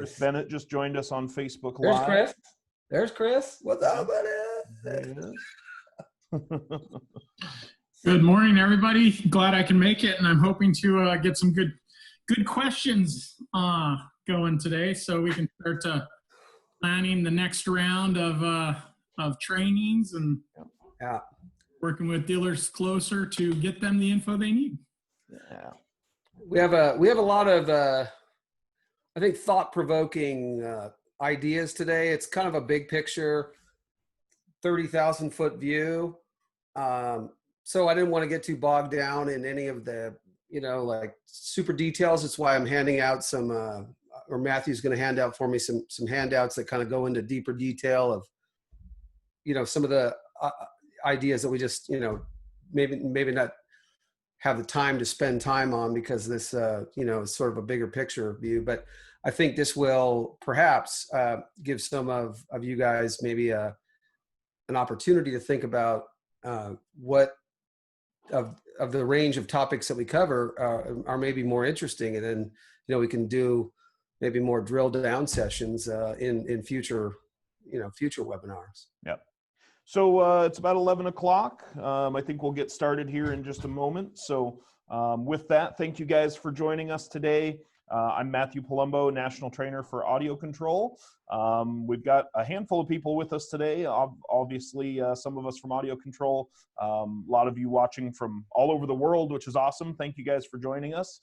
Chris Bennett just joined us on Facebook There's Live. Chris. There's Chris. What's up, buddy? Good morning, everybody. Glad I can make it, and I'm hoping to get some good questions going today, so we can start planning the next round of trainings and working with dealers closer to get them the info they need. Yeah, we have a lot of I think thought-provoking ideas today. It's kind of a big picture, 30,000-foot view. So I didn't want to get too bogged down in any of the, like super details. That's why I'm handing out some, or Matthew's going to hand out for me some handouts that kind of go into deeper detail of, some of the ideas that we just, maybe not have the time to spend time on because this, is sort of a bigger picture view. But I think this will perhaps give some of you guys maybe an opportunity to think about what of the range of topics that we cover are maybe more interesting, and then we can do maybe more drill down sessions in future future webinars. Yep. So it's about 11 o'clock. I think we'll get started here in just a moment. So with that, thank you guys for joining us today. I'm Matthew Palumbo, National Trainer for Audio Control. We've got a handful of people with us today. Obviously, some of us from Audio Control, a lot of you watching from all over the world, which is awesome. Thank you guys for joining us.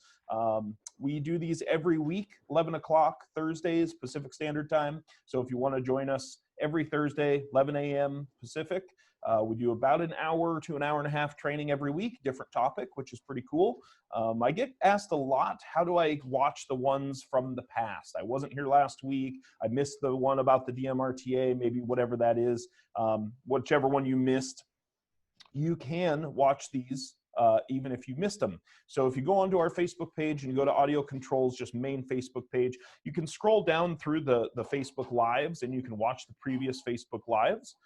We do these every week, 11 o'clock Thursdays, Pacific Standard Time. So if you want to join us every Thursday, 11 a.m. Pacific, we do about an hour to an hour and a half training every week, different topic, which is pretty cool. I get asked a lot, how do I watch the ones from the past? I wasn't here last week. I missed the one about the DMRTA, maybe whatever that is. Whichever one you missed, you can watch these even if you missed them. So if you go onto our Facebook page and you go to Audio Control's just main Facebook page, you can scroll down through the Facebook Lives and you can watch the previous Facebook Lives.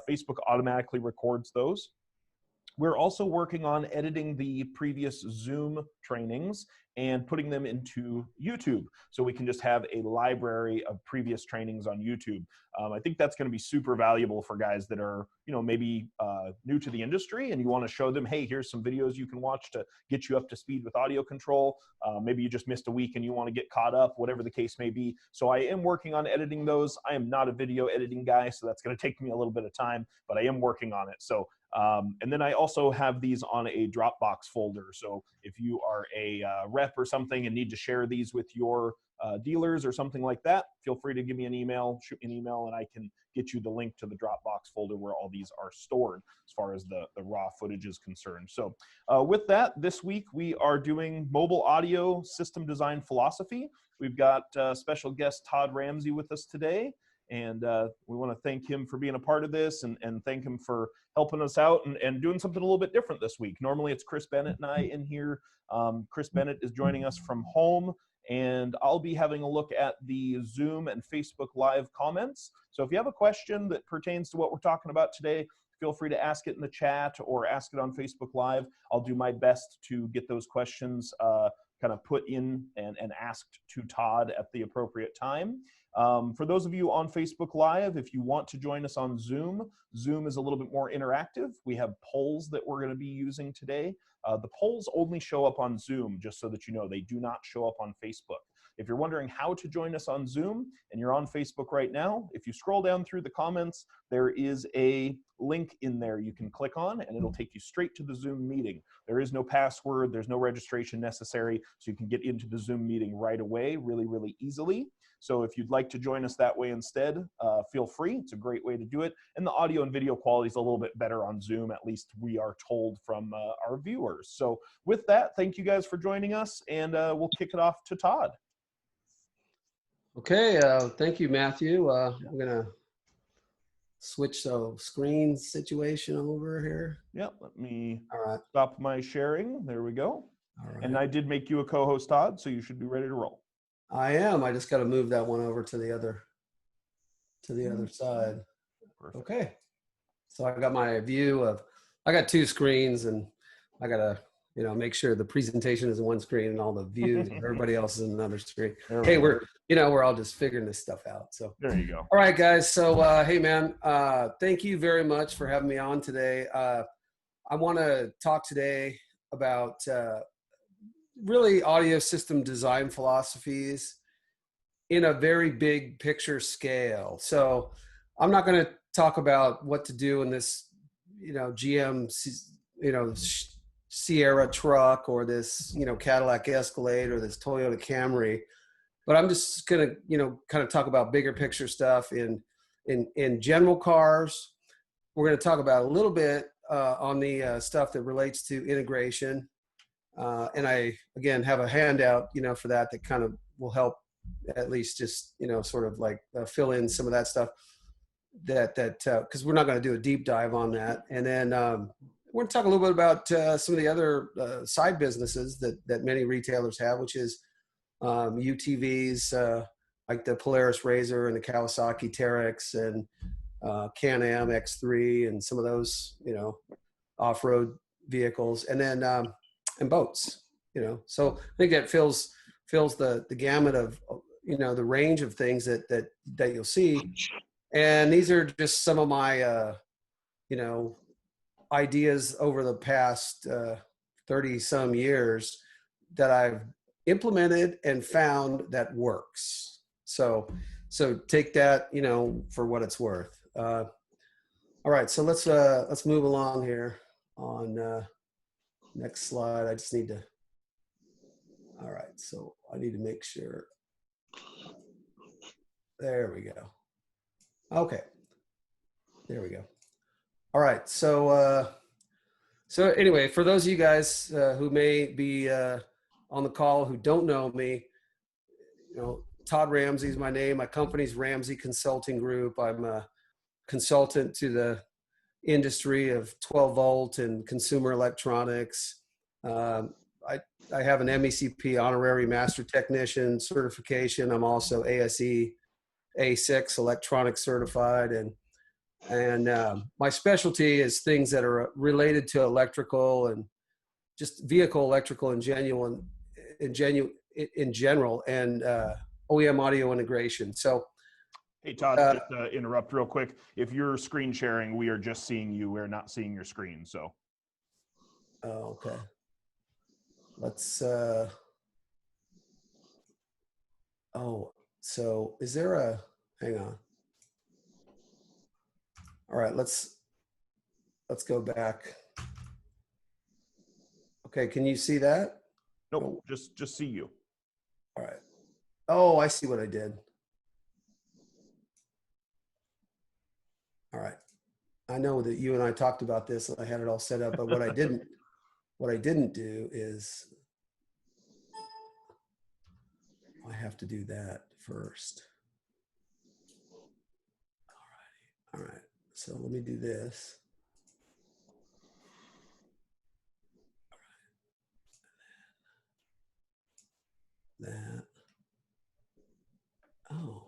Facebook automatically records those. We're also working on editing the previous Zoom trainings and putting them into YouTube, so we can just have a library of previous trainings on YouTube. I think that's going to be super valuable for guys that are, maybe new to the industry and you want to show them, hey, here's some videos you can watch to get you up to speed with audio control. Maybe you just missed a week and you want to get caught up, whatever the case may be. So I am working on editing those. I am not a video editing guy, so that's going to take me a little bit of time, but I am working on it. So and then I also have these on a Dropbox folder. So if you are a rep or something and need to share these with your dealers or something like that, feel free to give me an email, shoot me an email, and I can get you the link to the Dropbox folder where all these are stored as far as the raw footage is concerned. So with that, this week we are doing mobile audio system design philosophy. We've got special guest Todd Ramsey with us today. And we want to thank him for being a part of this and thank him for helping us out and doing something a little bit different this week. Normally it's Chris Bennett and I in here. Chris Bennett is joining us from home, and I'll be having a look at the Zoom and Facebook Live comments. So if you have a question that pertains to what we're talking about today, feel free to ask it in the chat or ask it on Facebook Live. I'll do my best to get those questions kind of put in and asked to Todd at the appropriate time. For those of you on Facebook Live, if you want to join us on Zoom, Zoom is a little bit more interactive. We have polls that we're going to be using today. The polls only show up on Zoom, just so that you know. They do not show up on Facebook. If you're wondering how to join us on Zoom and you're on Facebook right now, if you scroll down through the comments, there is a link in there you can click on and it'll take you straight to the Zoom meeting. There is no password, there's no registration necessary, so you can get into the Zoom meeting right away, really, really easily. So if you'd like to join us that way instead, feel free. It's a great way to do it. And the audio and video quality is a little bit better on Zoom, at least we are told from our viewers. So with that, thank you guys for joining us, and we'll kick it off to Todd. Okay, thank you, Matthew. I'm gonna switch the screen situation over here. Yeah, let me stop my sharing. There we go. All right. And I did make you a co-host, Todd, so you should be ready to roll. I am. I just got to move that one over to the other side. Perfect. Okay. So I got my view of, I got two screens and I got to make sure the presentation is in one screen and all the views and everybody else is in another screen. There Hey, we go. we're all just figuring this stuff out. So There you go. all right, guys. So hey, man, thank you very much for having me on today. I want to talk today about really audio system design philosophies in a very big picture scale. So I'm not going to talk about what to do in this, GM, Sierra truck or this, Cadillac Escalade or this Toyota Camry, but I'm just going to, kind of talk about bigger picture stuff in general cars. We're going to talk about a little bit on the stuff that relates to integration. And I, again, have a handout, for that kind of will help at least just, sort of like fill in some of that stuff because we're not going to do a deep dive on that. And then we're going to talk a little bit about some of the other side businesses that many retailers have, which is UTVs, like the Polaris Razor and the Kawasaki Teryx and Can-Am X3 and some of those, off-road vehicles, and then and boats, So I think that fills the gamut of, the range of things that you'll see. And these are just some of my, ideas over the past 30 some years that I've implemented and found that works. So take that, for what it's worth. All right, so let's move along here on next slide. I just need to, all right, so I need to make sure. There we go. Okay, there we go. All right, so anyway, for those of you guys who may be on the call who don't know me, Todd Ramsey is my name. My company's Ramsey Consulting Group. I'm a consultant to the industry of 12 volt and consumer electronics. I have an MECP honorary master technician certification. I'm also ASE A6 electronic certified, and my specialty is things that are related to electrical and just vehicle electrical in general, and OEM audio integration. So, hey Todd, just interrupt real quick. If you're screen sharing, we are just seeing you. We're not seeing your screen. So. Oh, okay. Let's. So is there a? Hang on. All right, let's go back. Okay, can you see that? Nope, just see you. All right. Oh, I see what I did. All right. I know that you and I talked about this. I had it all set up, but what I didn't do is I have to do that first. All right. So let me do this. All right. That. Oh,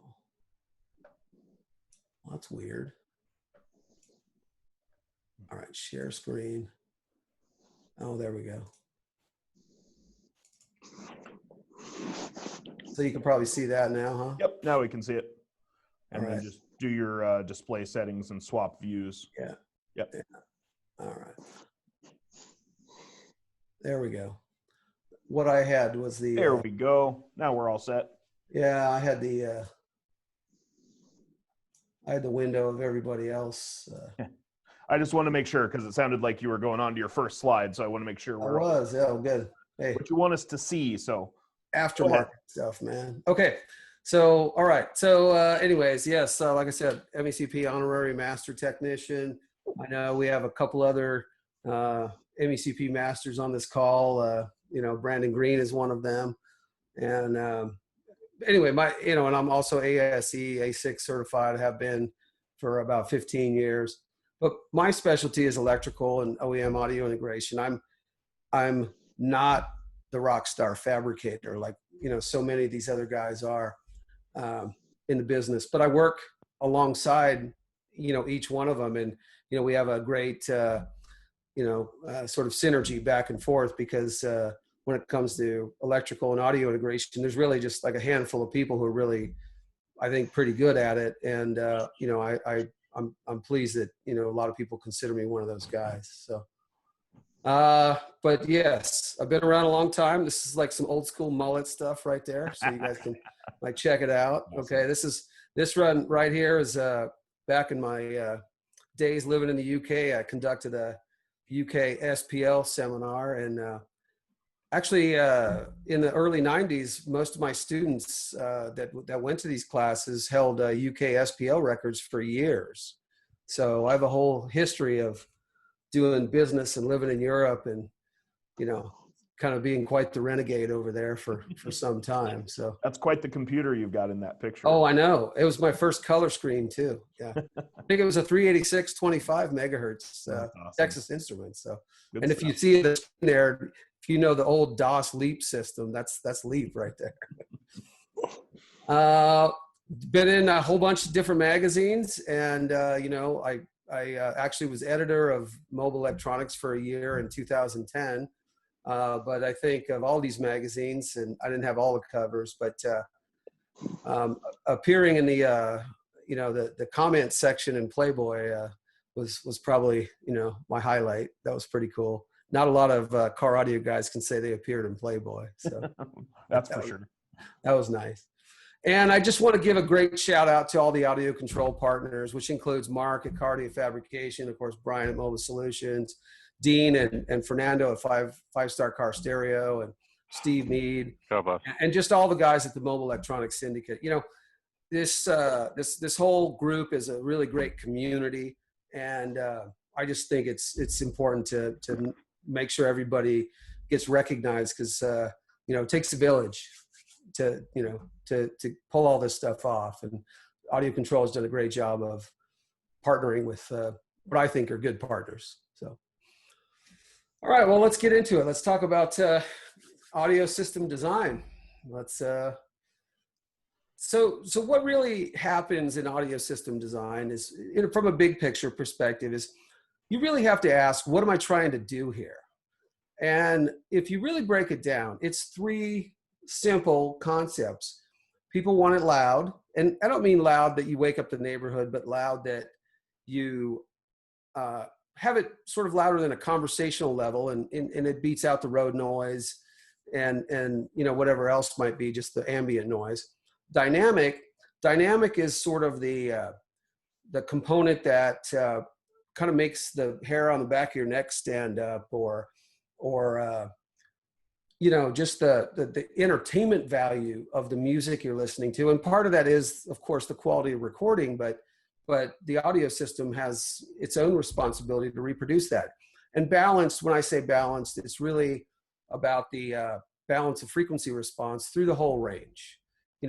well, that's weird. All right, share screen. Oh, there we go. So you can probably see that now, huh? Yep, now we can see it. And All then right. just do your display settings and swap views. Yeah. Yep. Yeah. All right. There we go. What I had was the. There we go. Now we're all set. Yeah, I had the window of everybody else. I just want to make sure because it sounded like you were going on to your first slide, so I want to make sure I was. Yeah, good. Hey, what you want us to see. So aftermarket stuff, man. Okay. So, all right. So, anyways, yes. Like I said, MECP honorary master technician. I know we have a couple other MECP masters on this call. Brandon Green is one of them. And anyway, and I'm also ASE A6 certified. Have been for about 15 years. But my specialty is electrical and OEM audio integration. I'm not the rock star fabricator like so many of these other guys are in the business, but I work alongside each one of them, and we have a great sort of synergy back and forth, because when it comes to electrical and audio integration, there's really just like a handful of people who are really, I think, pretty good at it. And, I'm pleased that, a lot of people consider me one of those guys. So, but yes, I've been around a long time. This is like some old school mullet stuff right there. So you guys can like check it out. Okay. This run right here is, back in my, days living in the UK. I conducted a UK SPL seminar, and, actually, in the early 90s, most of my students that went to these classes held UK SPL records for years. So I have a whole history of doing business and living in Europe, and, kind of being quite the renegade over there for some time. So That's quite the computer you've got in that picture. Oh, I know. It was my first color screen too. Yeah. I think it was a 386 25 megahertz Awesome. Texas Instruments. So, Good and stuff. if you see the screen there, if you know the old DOS Leap system, that's Leap right there. Been in a whole bunch of different magazines, and I actually was editor of Mobile Electronics for a year in 2010. But I think of all these magazines, and I didn't have all the covers, but appearing in the the comment section in Playboy was probably my highlight. That was pretty cool. Not a lot of car audio guys can say they appeared in Playboy, so That's for sure. that was nice. And I just want to give a great shout out to all the audio control partners, which includes Mark at Cardia Fabrication, of course, Brian at Mobile Solutions, Dean and Fernando at Five Star Car Stereo, and Steve Mead, and just all the guys at the Mobile Electronics Syndicate. This whole group is a really great community, and I just think it's important to make sure everybody gets recognized, because it takes a village to pull all this stuff off, and Audio Control has done a great job of partnering with what I think are good partners. So. All right, well, let's get into it. Let's talk about audio system design. So what really happens in audio system design is, from a big picture perspective, is you really have to ask, what am I trying to do here? And if you really break it down, it's three simple concepts. People want it loud, and I don't mean loud that you wake up the neighborhood, but loud that you have it sort of louder than a conversational level, and it beats out the road noise and whatever else might be, just the ambient noise. Dynamic is sort of the component that kind of makes the hair on the back of your neck stand up, or just the entertainment value of the music you're listening to. And part of that is, of course, the quality of recording, but the audio system has its own responsibility to reproduce that. And balanced, when I say balanced, it's really about the balance of frequency response through the whole range.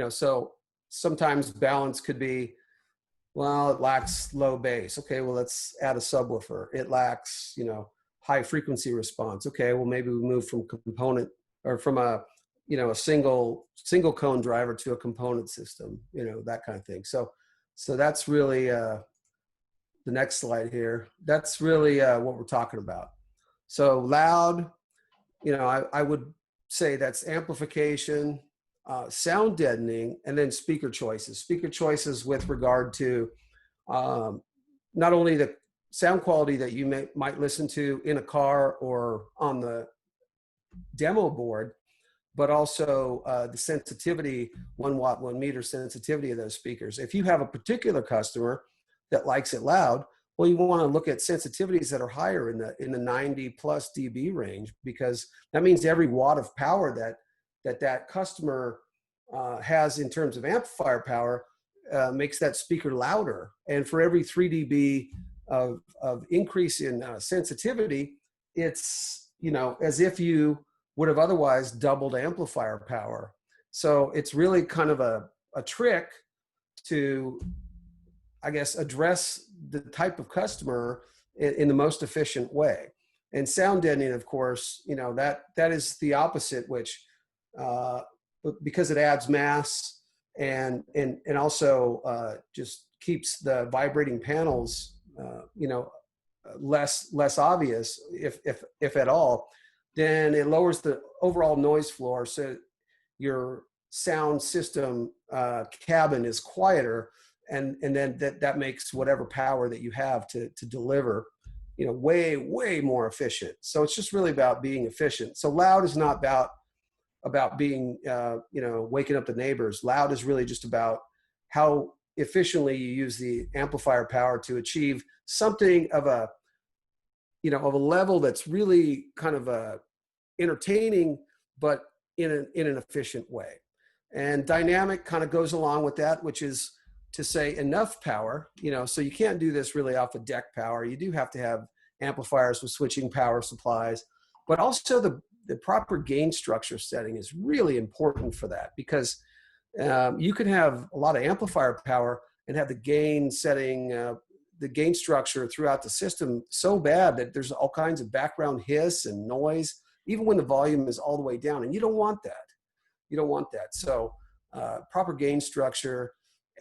So sometimes balance could be, well, it lacks low bass. Okay, well, let's add a subwoofer. It lacks, high frequency response. Okay, well, maybe we move from component, or from a single cone driver to a component system, that kind of thing. So that's really the next slide here. That's really what we're talking about. So loud, I would say that's amplification, sound deadening, and then speaker choices. Speaker choices with regard to not only the sound quality that you might listen to in a car or on the demo board, but also the sensitivity, 1 watt, 1 meter sensitivity of those speakers. If you have a particular customer that likes it loud, well, you want to look at sensitivities that are higher in the 90 plus dB range, because that means every watt of power that customer has in terms of amplifier power makes that speaker louder. And for every 3 dB of increase in sensitivity, it's as if you would have otherwise doubled amplifier power. So it's really kind of a trick to, I guess, address the type of customer in the most efficient way. And sound deadening, of course, that is the opposite, which because it adds mass and also just keeps the vibrating panels, less obvious, if at all, then it lowers the overall noise floor, so your sound system cabin is quieter, and then that makes whatever power that you have to deliver, way more efficient. So it's just really about being efficient. So loud is not about being waking up the neighbors. Loud is really just about how efficiently you use the amplifier power to achieve something of a level that's really kind of entertaining, but in an efficient way. And dynamic kind of goes along with that, which is to say enough power, so you can't do this really off of deck power. You do have to have amplifiers with switching power supplies, but also the proper gain structure setting is really important for that, because you can have a lot of amplifier power and have the gain setting, the gain structure throughout the system so bad that there's all kinds of background hiss and noise, even when the volume is all the way down. And you don't want that. You don't want that. So proper gain structure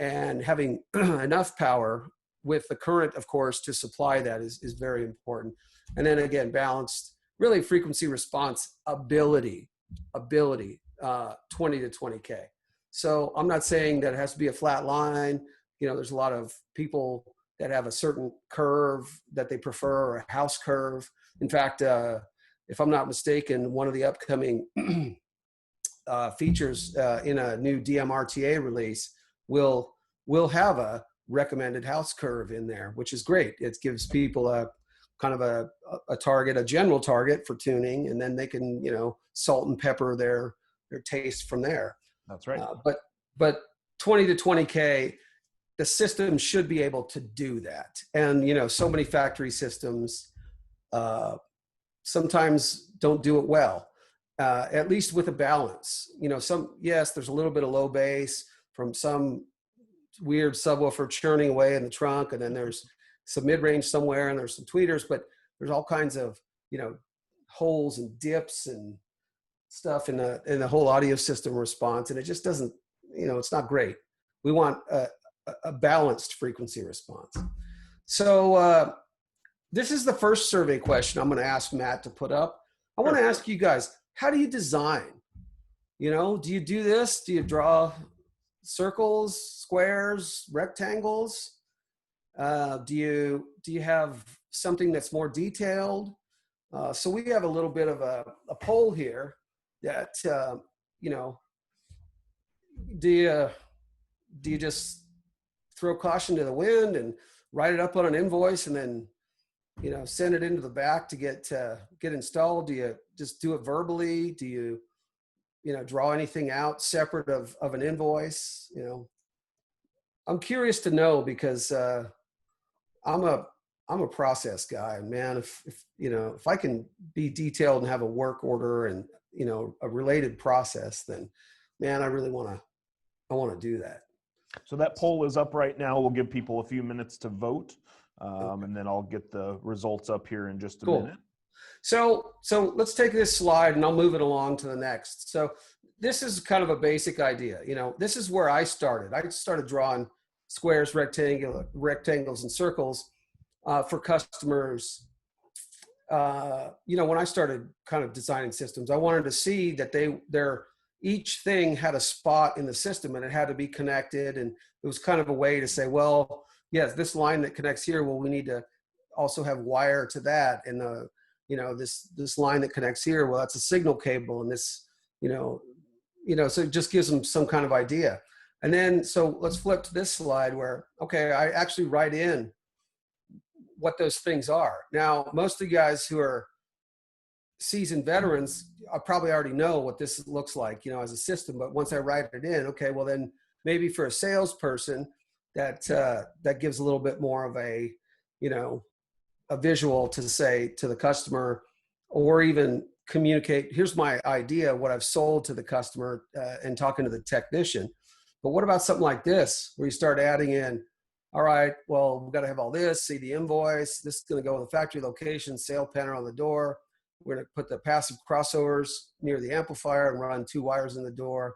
and having enough power with the current, of course, to supply that is very important. And then again, balanced, really frequency response ability, 20 to 20K. So I'm not saying that it has to be a flat line. There's a lot of people that have a certain curve that they prefer, or a house curve. In fact, if I'm not mistaken, one of the upcoming features in a new DMRTA release will have a recommended house curve in there, which is great. It gives people a kind of a target, a general target for tuning, and then they can, salt and pepper their taste from there. That's right. But 20 to 20K, the system should be able to do that. And, so many factory systems sometimes don't do it well, at least with a balance. There's a little bit of low bass from some weird subwoofer churning away in the trunk, and then there's some mid-range somewhere, and there's some tweeters, but there's all kinds of, holes and dips and stuff in the whole audio system response, and it just doesn't, it's not great. We want a balanced frequency response. So this is the first survey question I'm going to ask Matt to put up. I want to ask you guys, how do you design? Do you do this? Do you draw circles, squares, rectangles? Do you have something that's more detailed? So we have a little bit of a poll here that, do you just throw caution to the wind and write it up on an invoice and then, send it into the back to get installed? Do you just do it verbally? Do you, draw anything out separate of an invoice? I'm curious to know, because I'm a process guy, man. If I can be detailed and have a work order and, a related process, then, man, I really want to do that. So that poll is up right now. We'll give people a few minutes to vote, and then I'll get the results up here in just a minute. So let's take this slide and I'll move it along to the next. So this is kind of a basic idea. This is where I started. I started drawing squares, rectangles, and circles for customers. When I started kind of designing systems, I wanted to see that each thing had a spot in the system and it had to be connected. And it was kind of a way to say, well, yes, this line that connects here, well, we need to also have wire to that. And this line that connects here, well, that's a signal cable. And this, so it just gives them some kind of idea. And then, so let's flip to this slide where, okay, I actually write in what those things are. Now, most of you guys who are seasoned veterans, I probably already know what this looks like, as a system. But once I write it in, okay, well then maybe for a salesperson, that gives a little bit more of a visual to say to the customer, or even communicate, here's my idea, what I've sold to the customer, and talking to the technician. But what about something like this, where you start adding in, all right, well, we've got to have all this, see the invoice, this is going to go in the factory location, sale panel on the door. We're going to put the passive crossovers near the amplifier and run 2 wires in the door.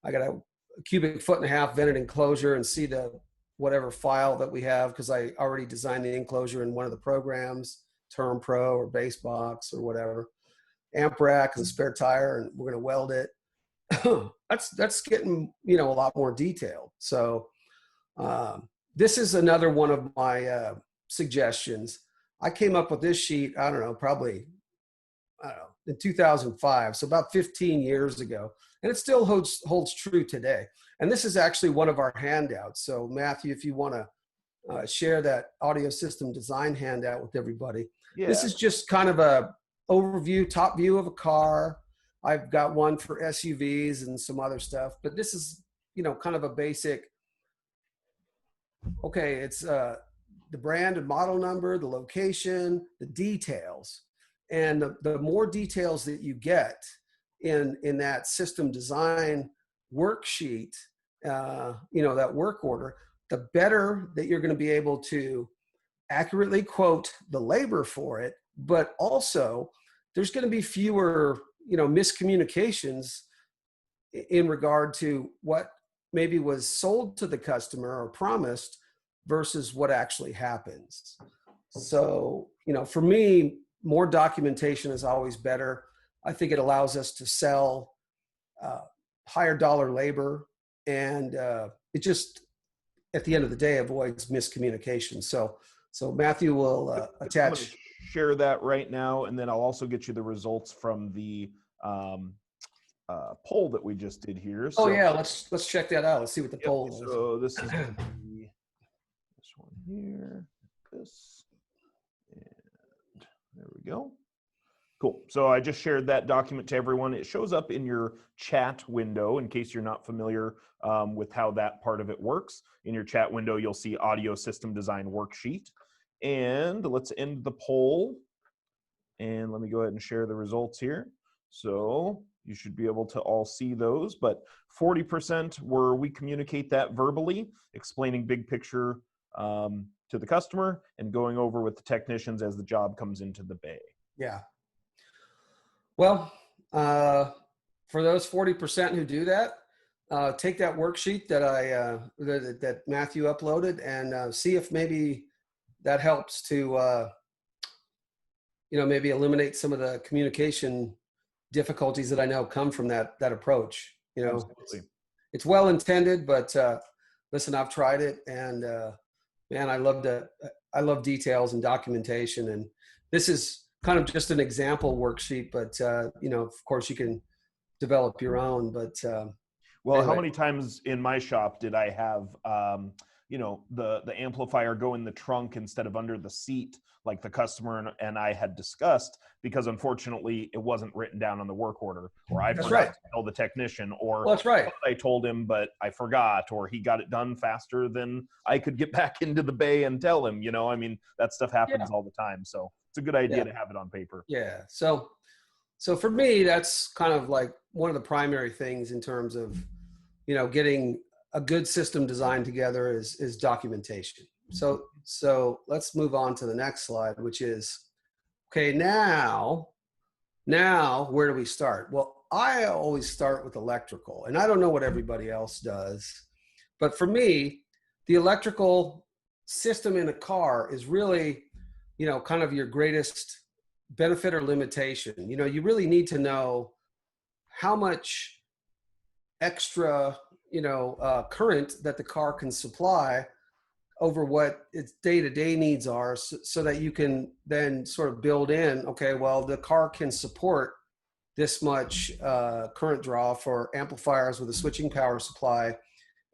I got a cubic foot and a half vented enclosure and see the whatever file that we have, because I already designed the enclosure in one of the programs, Term Pro or Basebox or whatever, amp rack and spare tire, and we're going to weld it. That's getting, a lot more detailed. So this is another one of my suggestions. I came up with this sheet, probably in 2005, so about 15 years ago, and it still holds true today. And this is actually one of our handouts. So Matthew, if you want to share that audio system design handout with everybody. Yeah. This is just kind of a overview, top view of a car. I've got one for SUVs and some other stuff, but this is, kind of a basic, okay, it's the brand and model number, the location, the details. And the more details that you get in that system design worksheet, that work order, the better that you're going to be able to accurately quote the labor for it, but also there's going to be fewer, miscommunications in regard to what maybe was sold to the customer or promised versus what actually happens. So, for me, more documentation is always better. I think it allows us to sell higher dollar labor, and it just, at the end of the day, avoids miscommunication. So Matthew will attach. Share that right now, and then I'll also get you the results from the poll that we just did here. So, let's check that out. Let's see what the poll is. So this is this one here, this, and there we go. Cool. So I just shared that document to everyone. It shows up in your chat window in case you're not familiar with how that part of it works. In your chat window, you'll see audio system design worksheet. And let's end the poll. And let me go ahead and share the results here. So you should be able to all see those, but 40% were we communicate that verbally, explaining big picture to the customer and going over with the technicians as the job comes into the bay. Yeah. Well, for those 40% who do that, take that worksheet that that Matthew uploaded and see if maybe that helps to, maybe eliminate some of the communication difficulties that I know come from that approach. It's well intended, but listen, I've tried it, and man, I love details and documentation, and this is kind of just an example worksheet, but of course you can develop your own. But well, anyway. How many times in my shop did I have the amplifier go in the trunk instead of under the seat, like the customer and I had discussed, because unfortunately it wasn't written down on the work order, or I forgot to tell the technician, or that's right, I told him but I forgot, or he got it done faster than I could get back into the bay and tell him. That stuff happens all the time. So it's a good idea to have it on paper. Yeah. So for me, that's kind of like one of the primary things in terms of, getting a good system design together is documentation. So let's move on to the next slide, which is, okay, now where do we start? Well, I always start with electrical, and I don't know what everybody else does, but for me, the electrical system in a car is really, kind of your greatest benefit or limitation. You really need to know how much extra, current that the car can supply over what its day-to-day needs are, so that you can then sort of build in, okay, well, the car can support this much current draw for amplifiers with a switching power supply.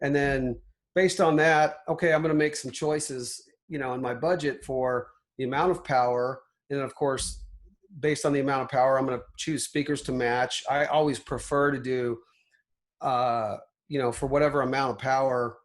And then based on that, okay, I'm going to make some choices, in my budget for the amount of power. And then of course, based on the amount of power, I'm going to choose speakers to match. I always prefer to do, for whatever amount of power,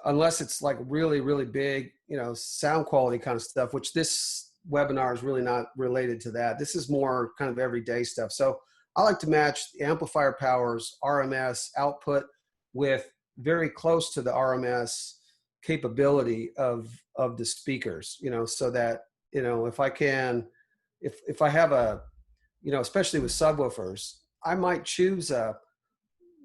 unless it's like really, really big, sound quality kind of stuff, which this webinar is really not related to that. This is more kind of everyday stuff. So I like to match the amplifier power's RMS output with very close to the RMS capability of the speakers, so that, if I can, if I have a, especially with subwoofers, I might choose a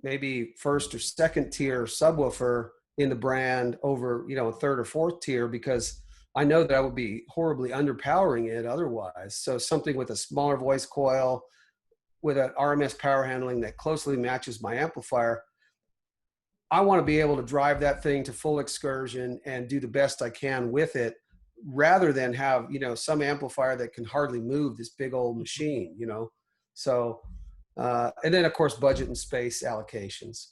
maybe first or second tier subwoofer in the brand over, a third or fourth tier, because I know that I would be horribly underpowering it otherwise. So something with a smaller voice coil, with an RMS power handling that closely matches my amplifier, I want to be able to drive that thing to full excursion and do the best I can with it, rather than have, some amplifier that can hardly move this big old machine, So, and then of course, budget and space allocations.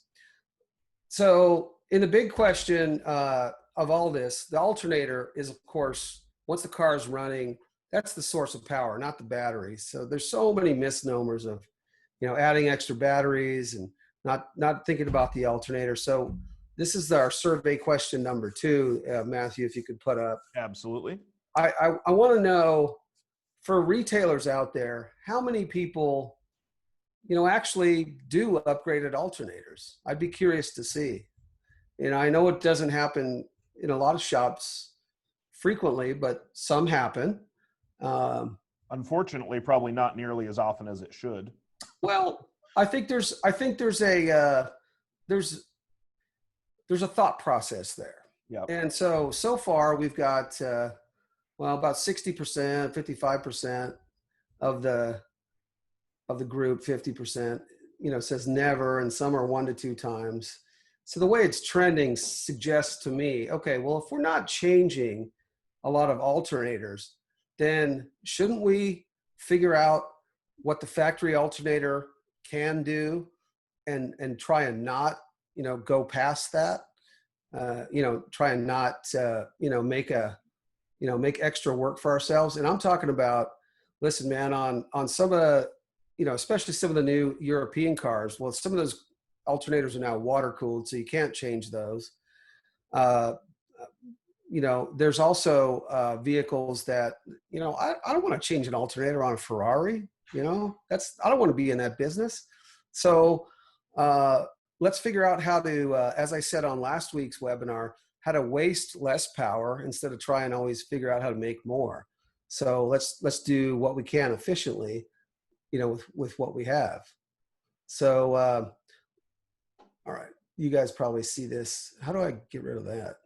So in the big question of all this, the alternator is, of course, once the car is running, that's the source of power, not the batteries. So there's so many misnomers of, adding extra batteries and not thinking about the alternator. So this is our survey question number 2, Matthew, if you could put up. Absolutely. I want to know, for retailers out there, how many people, actually do upgraded alternators? I'd be curious to see. I know it doesn't happen in a lot of shops frequently, but some happen. Unfortunately, probably not nearly as often as it should. Well, I think there's a thought process there. Yeah. And so far we've got, about 60%, 55% of the group, 50%, says never, and some are 1 to 2 times. So the way it's trending suggests to me, okay, well, if we're not changing a lot of alternators, then shouldn't we figure out what the factory alternator can do and try and not, go past that, try and not, make extra work for ourselves. And I'm talking about, listen, man, on some of the, especially some of the new European cars, well, some of those alternators are now water cooled, so you can't change those. There's also vehicles that, I don't want to change an alternator on a Ferrari. I don't want to be in that business. So let's figure out how to, as I said on last week's webinar, how to waste less power instead of try and always figure out how to make more. So let's do what we can efficiently, with what we have. So, all right, you guys probably see this. How do I get rid of that?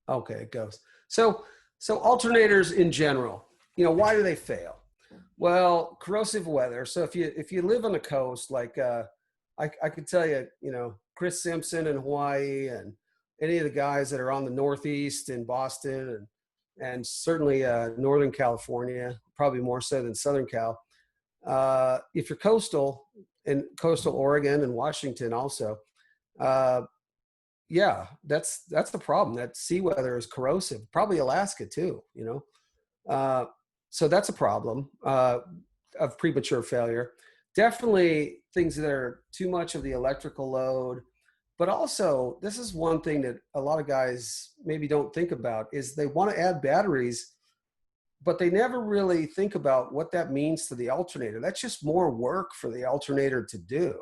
Okay, it goes. So alternators in general, why do they fail? Well, corrosive weather. So if you live on the coast, like I could tell you, Chris Simpson in Hawaii, and any of the guys that are on the Northeast in Boston, and certainly Northern California, probably more so than Southern Cal. If you're coastal, in coastal Oregon and Washington also, yeah, that's the problem. That sea weather is corrosive. Probably Alaska too, so that's a problem of premature failure. Definitely things that are too much of the electrical load. But also, this is one thing that a lot of guys maybe don't think about, is they want to add batteries, but they never really think about what that means to the alternator. That's just more work for the alternator to do.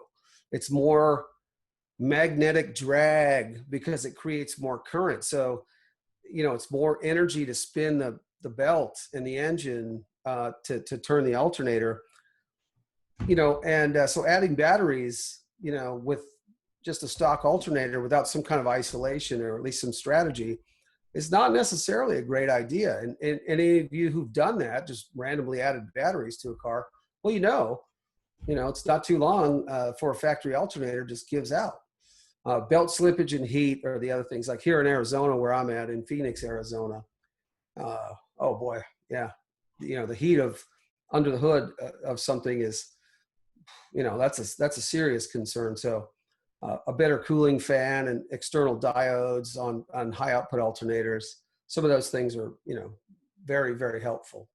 It's more magnetic drag because it creates more current. So, it's more energy to spin the belt in the engine to turn the alternator, and so adding batteries, with just a stock alternator without some kind of isolation, or at least some strategy, is not necessarily a great idea. And any of you who've done that, just randomly added batteries to a car, well, it's not too long for a factory alternator just gives out. Belt slippage and heat are the other things. Like here in Arizona, where I'm at, in Phoenix, Arizona, oh boy, yeah, the heat of under the hood of something is, that's a serious concern. So a better cooling fan and external diodes on high output alternators, some of those things are, very, very helpful.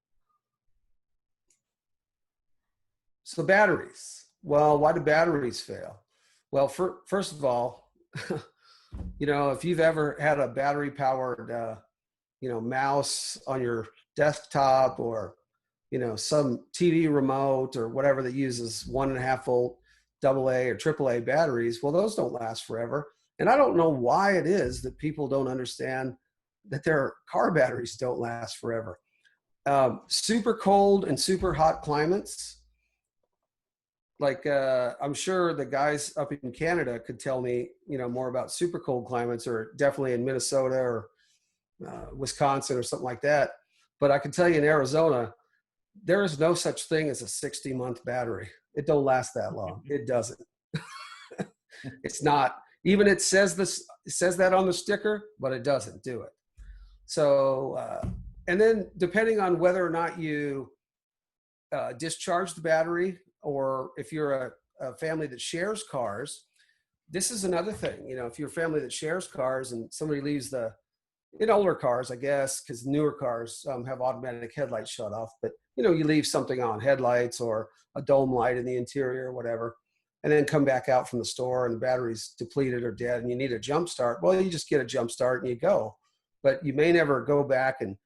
So batteries. Well, why do batteries fail? Well, first of all, if you've ever had a battery powered, mouse on your desktop, or, some TV remote or whatever that uses 1.5 volt AA or AAA batteries, well, those don't last forever. And I don't know why it is that people don't understand that their car batteries don't last forever. Super cold and super hot climates, like I'm sure the guys up in Canada could tell me, more about super cold climates, or definitely in Minnesota or Wisconsin or something like that. But I can tell you in Arizona, there is no such thing as a 60-month battery. It don't last that long. It doesn't. It's not. Even it says that on the sticker, but it doesn't do it. So, and then depending on whether or not you discharge the battery, or if you're a family that shares cars, this is another thing. If you're a family that shares cars and somebody leaves in older cars, I guess, because newer cars have automatic headlights shut off, but you leave something on, headlights or a dome light in the interior or whatever, and then come back out from the store and the battery's depleted or dead and you need a jump start. Well, you just get a jump start and you go, but you may never go back and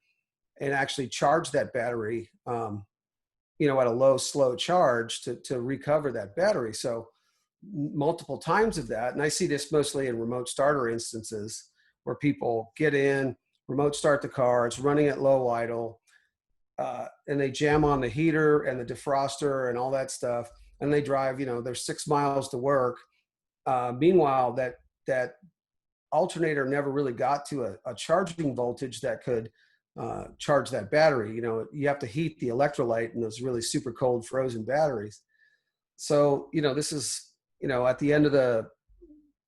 actually charge that battery, at a low, slow charge to recover that battery. So multiple times of that, and I see this mostly in remote starter instances, where people get in, remote start the car, it's running at low idle, and they jam on the heater and the defroster and all that stuff, and they drive, they're 6 miles to work. Meanwhile, that alternator never really got to a charging voltage that could charge that battery. You have to heat the electrolyte in those really super cold frozen batteries. So, this is, at the end of the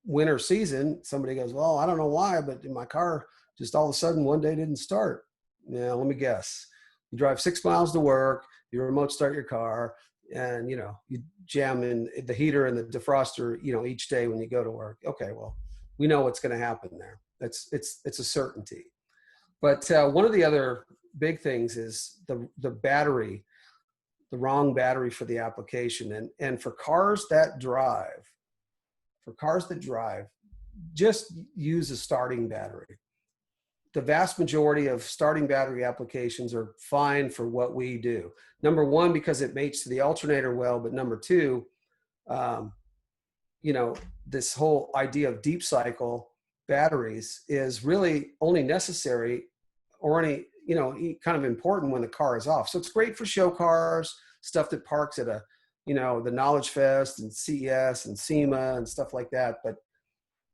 winter season, somebody goes, well, I don't know why, but in my car, just all of a sudden one day didn't start. Yeah, let me guess. You drive 6 miles to work, you remote start your car, and you jam in the heater and the defroster, each day when you go to work. Okay, well, we know what's going to happen there. It's a certainty. But one of the other big things is the battery, the wrong battery for the application, and for cars that drive. Just use a starting battery. The vast majority of starting battery applications are fine for what we do. Number one, because it mates to the alternator well, but number two, this whole idea of deep cycle batteries is really only necessary or only, kind of important when the car is off. So it's great for show cars, stuff that parks at the Knowledge Fest and CES and SEMA and stuff like that.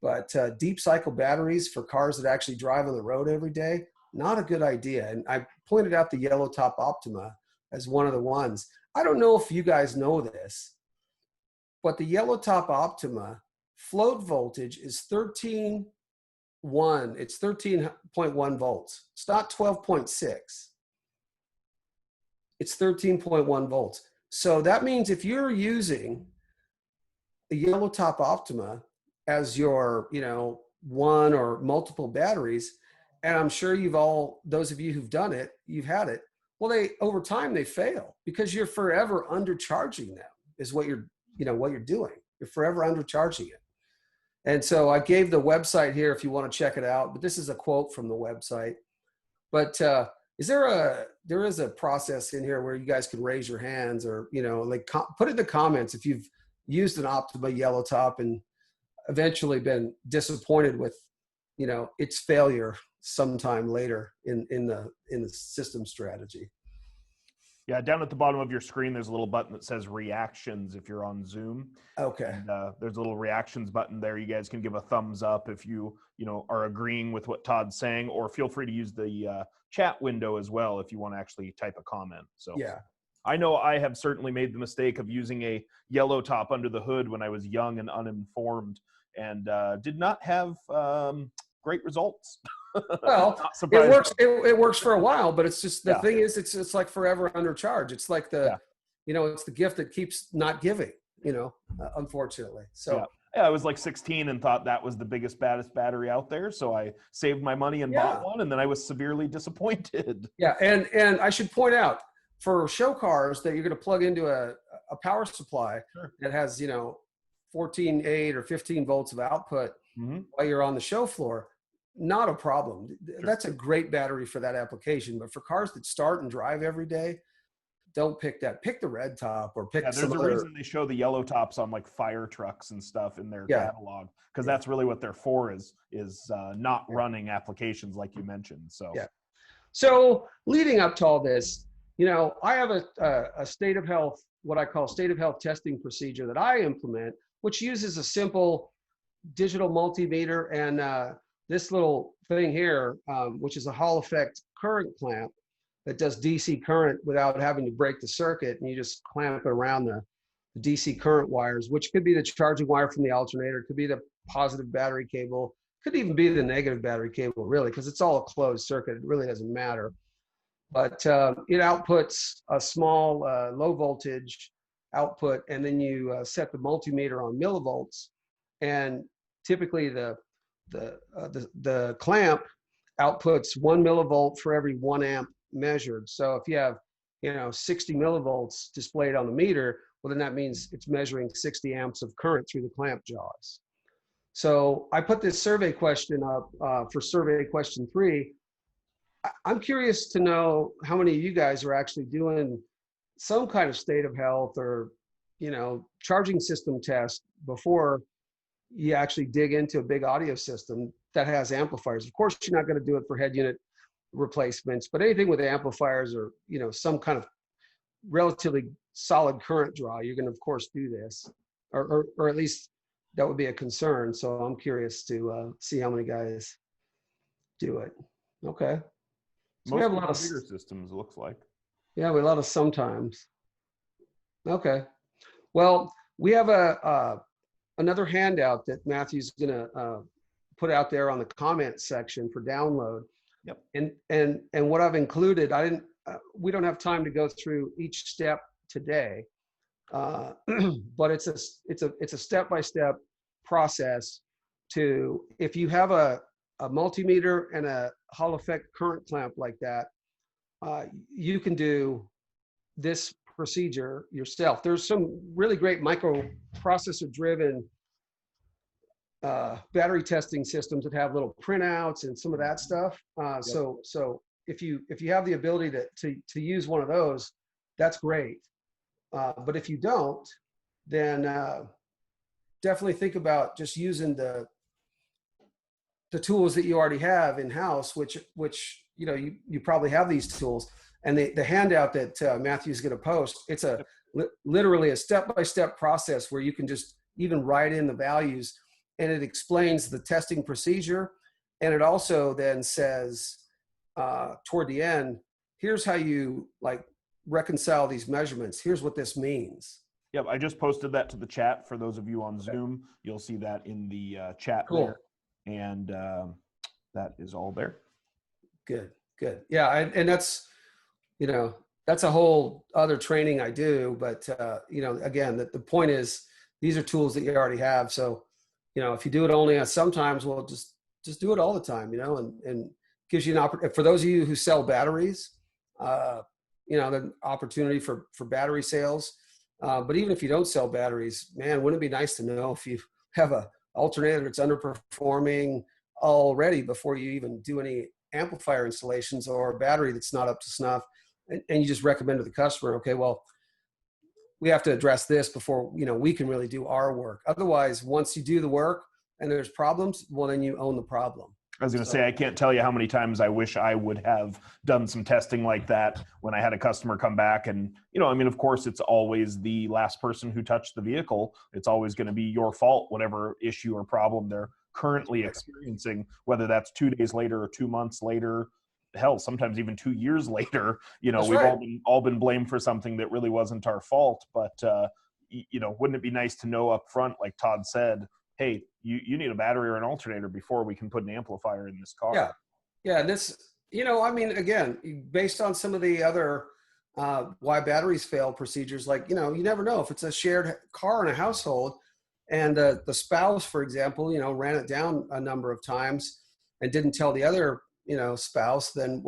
But deep cycle batteries for cars that actually drive on the road every day, not a good idea. And I pointed out the Yellow Top Optima as one of the ones. I don't know if you guys know this, but the Yellow Top Optima float voltage is 13.1. It's 13.1 volts. It's not 12.6. It's 13.1 volts. So that means if you're using the Yellow Top Optima as your, one or multiple batteries, and I'm sure those of you who've done it, you've had it. Well, over time they fail because you're forever undercharging them is what you're doing. You're forever undercharging it. And so I gave the website here if you want to check it out, but this is a quote from the website. But there is a process in here where you guys can raise your hands or, put in the comments if you've used an Optima Yellow Top and eventually been disappointed with, its failure sometime later in the system strategy. Yeah, down at the bottom of your screen, there's a little button that says reactions if you're on Zoom. Okay. And there's a little reactions button there. You guys can give a thumbs up if you are agreeing with what Todd's saying, or feel free to use the chat window as well if you want to actually type a comment. So yeah, I know I have certainly made the mistake of using a Yellow Top under the hood when I was young and uninformed, and did not have great results. Well, it works. It works for a while, but it's just the thing is, it's like forever undercharge. It's like it's the gift that keeps not giving. Unfortunately. So yeah, I was like 16 and thought that was the baddest battery out there. So I saved my money and bought one, and then I was severely disappointed. Yeah, and I should point out for show cars that you're going to plug into a power supply that has 14.8 or 15 volts of output while you're on the show floor. Not a problem. That's a great battery for that application. But for cars that start and drive every day, don't pick that. Pick the red top or pick some other. There's a reason they show the yellow tops on like fire trucks and stuff in their catalog, because that's really what they're for is not running applications like you mentioned. So So leading up to all this, I have a state of health what I call state of health testing procedure that I implement, which uses a simple digital multimeter and this little thing here, which is a Hall effect current clamp that does DC current without having to break the circuit. And you just clamp it around the DC current wires, which could be the charging wire from the alternator, could be the positive battery cable, could even be the negative battery cable, really, because it's all a closed circuit. It really doesn't matter. But it outputs a small low voltage output, and then you set the multimeter on millivolts. And typically the clamp outputs 1 millivolt for every 1 amp measured. So if you have 60 millivolts displayed on the meter, well, then that means it's measuring 60 amps of current through the clamp jaws. So I put this survey question up for survey question 3. I'm curious to know how many of you guys are actually doing some kind of state of health or, charging system test before you actually dig into a big audio system that has amplifiers. Of course, you're not going to do it for head unit replacements, but anything with amplifiers or, some kind of relatively solid current draw, you're going to, of course, do this, or at least that would be a concern. So I'm curious to see how many guys do it. Okay. So we have a lot of bigger systems, it looks like. Yeah, we have a lot of sometimes. Okay. Well, we have another handout that Matthew's gonna put out there on the comment section for download. Yep. And what I've included, we don't have time to go through each step today, but it's a step-by-step process to, if you have a multimeter and a Hall effect current clamp like that, you can do this procedure yourself. There's some really great microprocessor driven battery testing systems that have little printouts and some of that stuff. Yep. So if you have the ability to use one of those, that's great. But if you don't, then definitely think about just using the tools that you already have in house, which you probably have these tools. And the handout that Matthew's going to post, it's literally a step-by-step process where you can just even write in the values, and it explains the testing procedure. And it also then says toward the end, here's how you reconcile these measurements. Here's what this means. Yep, I just posted that to the chat for those of you on Zoom. You'll see that in the chat Cool. there, and that is all there. Good. Yeah, and that's that's a whole other training I do. But again, the point is these are tools that you already have. So if you do it only sometimes, well, just do it all the time. And gives you an opportunity for those of you who sell batteries. The opportunity for battery sales. But even if you don't sell batteries, man, wouldn't it be nice to know if you have a alternator that's underperforming already before you even do any amplifier installations, or a battery that's not up to snuff, and you just recommend to the customer, okay, well, we have to address this before we can really do our work. Otherwise, once you do the work and there's problems, well, then you own the problem. I was going to say, I can't tell you how many times I wish I would have done some testing like that when I had a customer come back. And, of course, it's always the last person who touched the vehicle. It's always going to be your fault, whatever issue or problem they're currently experiencing, whether that's 2 days later or 2 months later, hell, sometimes even 2 years later. We've all been blamed for something that really wasn't our fault. But, wouldn't it be nice to know up front, like Todd said, hey, you need a battery or an alternator before we can put an amplifier in this car. Yeah. And this, again, based on some of the other why batteries fail procedures, you never know if it's a shared car in a household and the spouse, for example, ran it down a number of times and didn't tell the other, spouse, then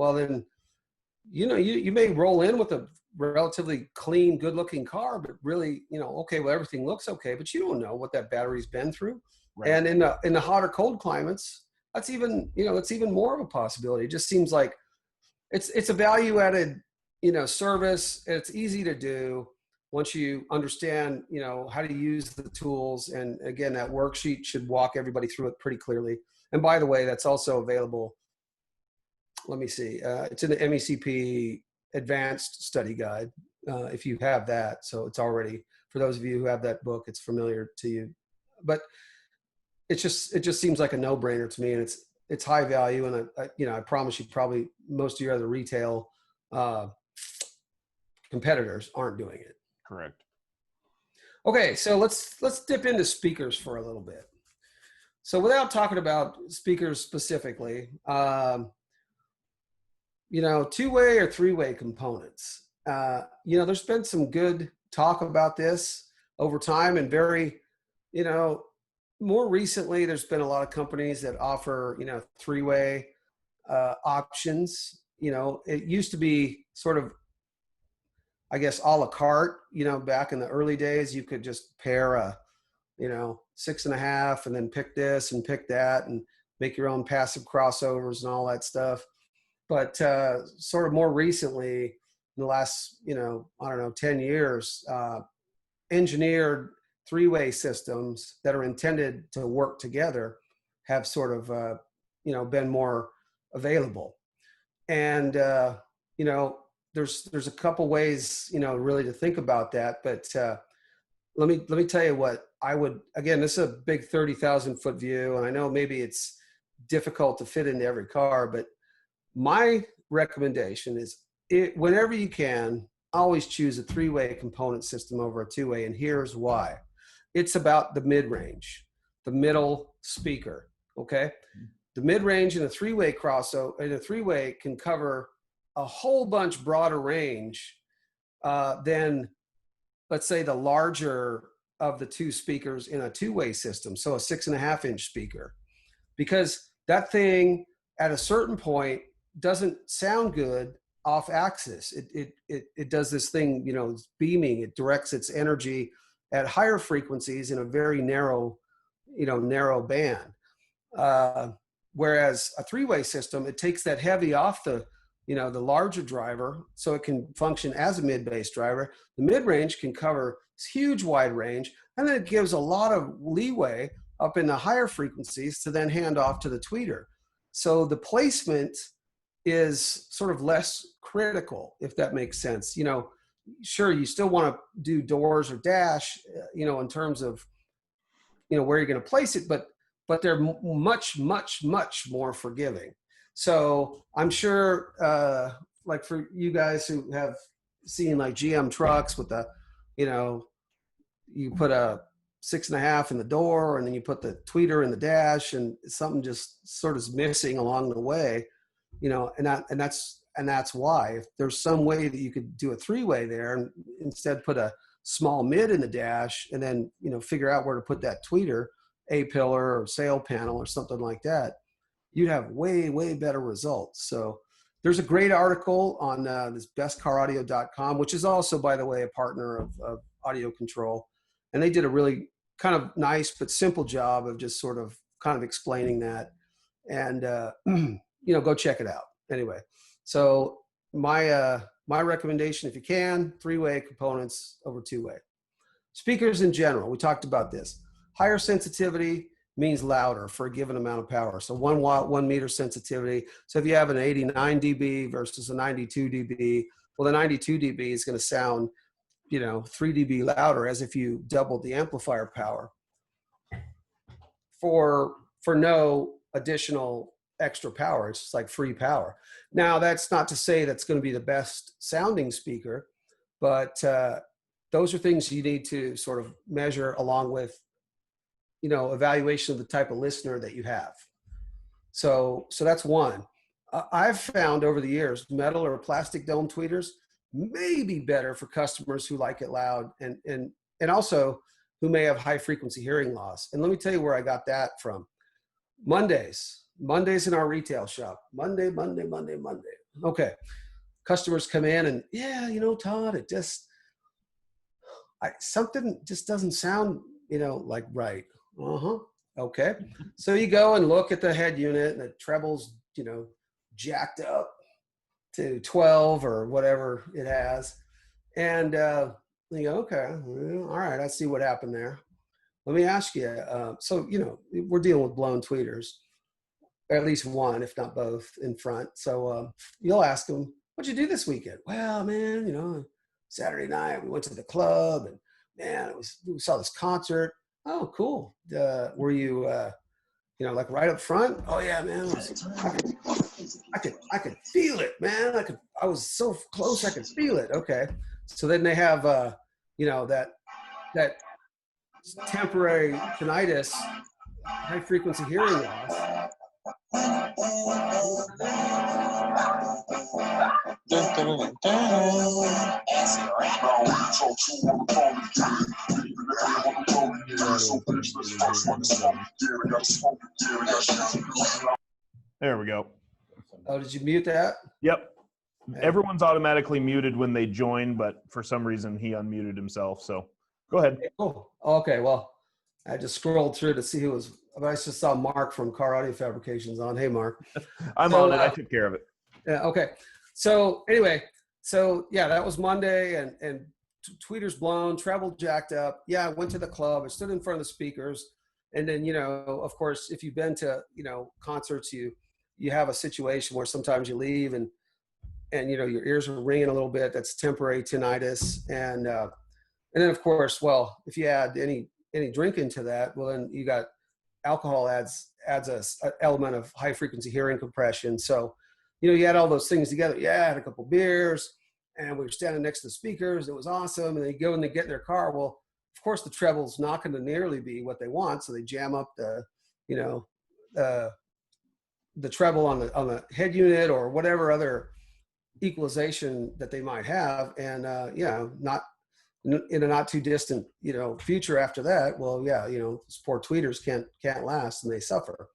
you may roll in with a relatively clean, good looking car, but really, okay, well, everything looks okay, but you don't know what that battery's been through. Right. And in the hot or cold climates, that's even more of a possibility. It just seems like it's a value added, service. It's easy to do once you understand, how to use the tools. And again, that worksheet should walk everybody through it pretty clearly. And by the way, that's also available. Let me see. It's in the MECP Advanced Study Guide. if you have that. So it's already, for those of you who have that book, it's familiar to you. But it just seems like a no-brainer to me, and it's high value. And I promise you, probably most of your other retail competitors aren't doing it. Correct. Okay, so let's dip into speakers for a little bit. So without talking about speakers specifically, two-way or three-way components. There's been some good talk about this over time, and more recently, there's been a lot of companies that offer, three-way options. It used to be sort of, I guess, a la carte. Back in the early days, you could just pair a 6.5 and then pick this and pick that and make your own passive crossovers and all that stuff. But sort of more recently, in the last, 10 years, engineered three-way systems that are intended to work together have sort of, been more available. And, there's a couple ways, really to think about that. But let me tell you what I would, again, this is a big 30,000 foot view. And I know maybe it's difficult to fit into every car, but my recommendation is whenever you can, always choose a three-way component system over a two-way. And here's why. It's about the mid-range, the middle speaker. Okay. The mid-range in a three-way three-way can cover a whole bunch broader range than, let's say, the larger of the two speakers in a two-way system. So a 6.5-inch speaker, because that thing at a certain point doesn't sound good off axis. It does this thing, it's beaming. It directs its energy at higher frequencies in a very narrow band. Whereas a three-way system, it takes that heavy off the larger driver, so it can function as a mid-bass driver. The mid-range can cover this huge wide range, and then it gives a lot of leeway up in the higher frequencies to then hand off to the tweeter. So the placement is sort of less critical, if that makes sense. Sure, you still want to do doors or dash, in terms of, where you're going to place it, but they're much, much, much more forgiving. So I'm sure, like for you guys who have seen like GM trucks with the, you put a 6.5 in the door and then you put the tweeter in the dash and something just sort of is missing along the way, and that's why. If there's some way that you could do a three-way there and instead put a small mid in the dash and then, figure out where to put that tweeter, A-pillar or sail panel or something like that, you'd have way, way better results. So there's a great article on this bestcaraudio.com, which is also, by the way, a partner of Audio Control. And they did a really kind of nice but simple job of just sort of kind of explaining that. And, go check it out. Anyway, so my recommendation, if you can, three-way components over two-way. Speakers in general, we talked about this. Higher sensitivity means louder for a given amount of power. So 1 watt, 1 meter sensitivity. So if you have an 89 dB versus a 92 dB, well, the 92 dB is going to sound, 3 dB louder, as if you doubled the amplifier power for no additional extra power. It's just like free power. Now, that's not to say that's going to be the best sounding speaker, but those are things you need to sort of measure along with, evaluation of the type of listener that you have. So that's one. I've found over the years, metal or plastic dome tweeters may be better for customers who like it loud and also who may have high frequency hearing loss. And let me tell you where I got that from. Mondays in our retail shop. Monday. Okay. Customers come in and, yeah, Todd, something just doesn't sound, like right. Okay. So you go and look at the head unit and the treble's, jacked up to 12 or whatever it has. And you go, okay, all right, I see what happened there. Let me ask you, so, we're dealing with blown tweeters, or at least one, if not both, in front. So you'll ask them, what'd you do this weekend? Well, man, Saturday night, we went to the club, and man, we saw this concert. Oh, cool. Were you, like right up front? Oh yeah, man. I could feel it, man. I was so close, I could feel it. Okay. So then they have, that temporary tinnitus, high frequency hearing loss. There we go. Oh, did you mute that? Yep. Everyone's automatically muted when they join, but for some reason he unmuted himself. So go ahead. Oh, okay. Well, I just scrolled through to see who was. I just saw Mark from Car Audio Fabrications on. Hey, Mark. I'm on it. I took care of it. Yeah. Okay. So anyway, yeah, that was Monday, and tweeters blown, treble jacked up. Yeah, I went to the club. I stood in front of the speakers, and then of course, if you've been to concerts, you have a situation where sometimes you leave and your ears are ringing a little bit. That's temporary tinnitus, and then of course, well, if you add any drinking to that, well, then you got alcohol adds a element of high frequency hearing compression. So you add all those things together. Yeah, I had a couple beers, and we were standing next to the speakers. It was awesome. And they go and they get in their car. Well, of course, the treble's not going to nearly be what they want, so they jam up the treble on the head unit or whatever other equalization that they might have, and not in a not too distant future after that. Well, yeah, these poor tweeters can't last, and they suffer.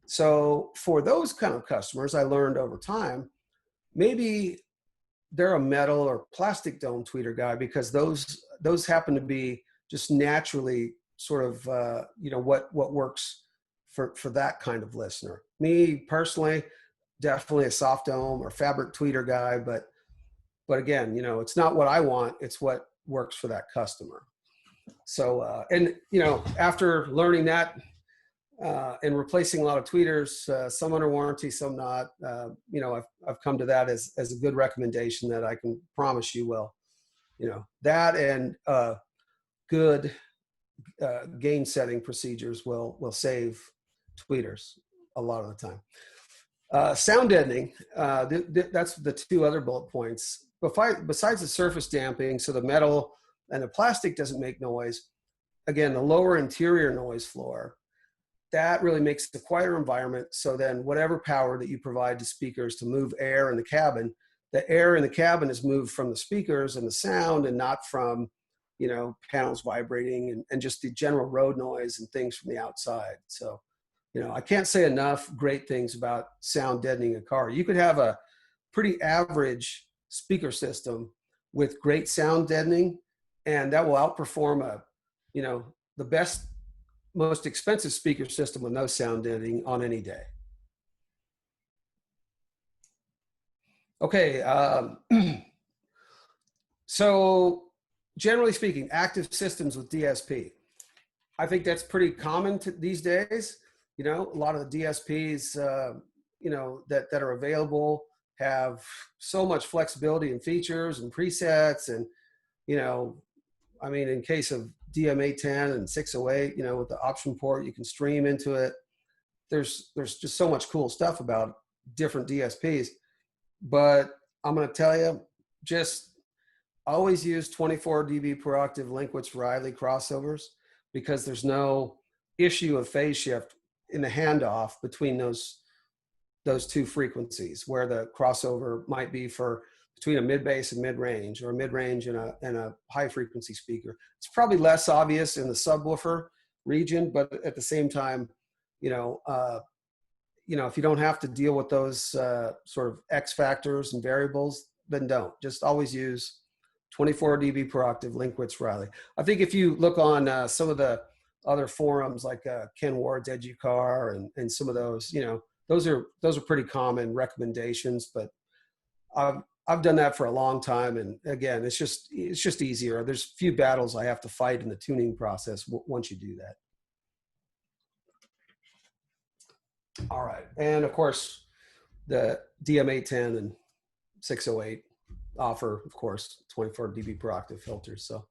So for those kind of customers, I learned over time, maybe they're a metal or plastic dome tweeter guy, because those happen to be just naturally sort of what works for that kind of listener. Me personally, definitely a soft dome or fabric tweeter guy, but again, it's not what I want, it's what works for that customer. So after learning that and replacing a lot of tweeters, some under warranty, some not, I've come to that as a good recommendation that I can promise you will, that and good gain setting procedures will save tweeters a lot of the time. Sound deadening, that's the two other bullet points. Besides the surface damping, so the metal and the plastic doesn't make noise, again, the lower interior noise floor, that really makes the quieter environment. So then whatever power that you provide to speakers to move air in the cabin, the air in the cabin is moved from the speakers and the sound, and not from panels vibrating and just the general road noise and things from the outside. So I can't say enough great things about sound deadening a car. You could have a pretty average speaker system with great sound deadening, and that will outperform the best, most expensive speaker system with no sound deadening on any day. Okay. So generally speaking, active systems with DSP, I think that's pretty common these days. A lot of the DSPs, that are available have so much flexibility and features and presets. And, in case of DM810 and 608, with the option port, you can stream into it. There's just so much cool stuff about different DSPs. But I'm going to tell you, just always use 24 dB per octave Linkwitz-Riley crossovers, because there's no issue of phase shift in the handoff between those two frequencies, where the crossover might be between a mid-bass and mid-range, or a mid-range and a high-frequency speaker. It's probably less obvious in the subwoofer region, but at the same time, if you don't have to deal with those sort of X factors and variables, then don't. Just always use 24 dB per octave Linkwitz-Riley. I think if you look on some of the other forums like Ken Ward's Educar and some of those, those are pretty common recommendations, but I've done that for a long time. And again, it's just easier. There's few battles I have to fight in the tuning process once you do that. All right. And of course, the DM810 and 608, offer, of course, 24 dB per octave filters. So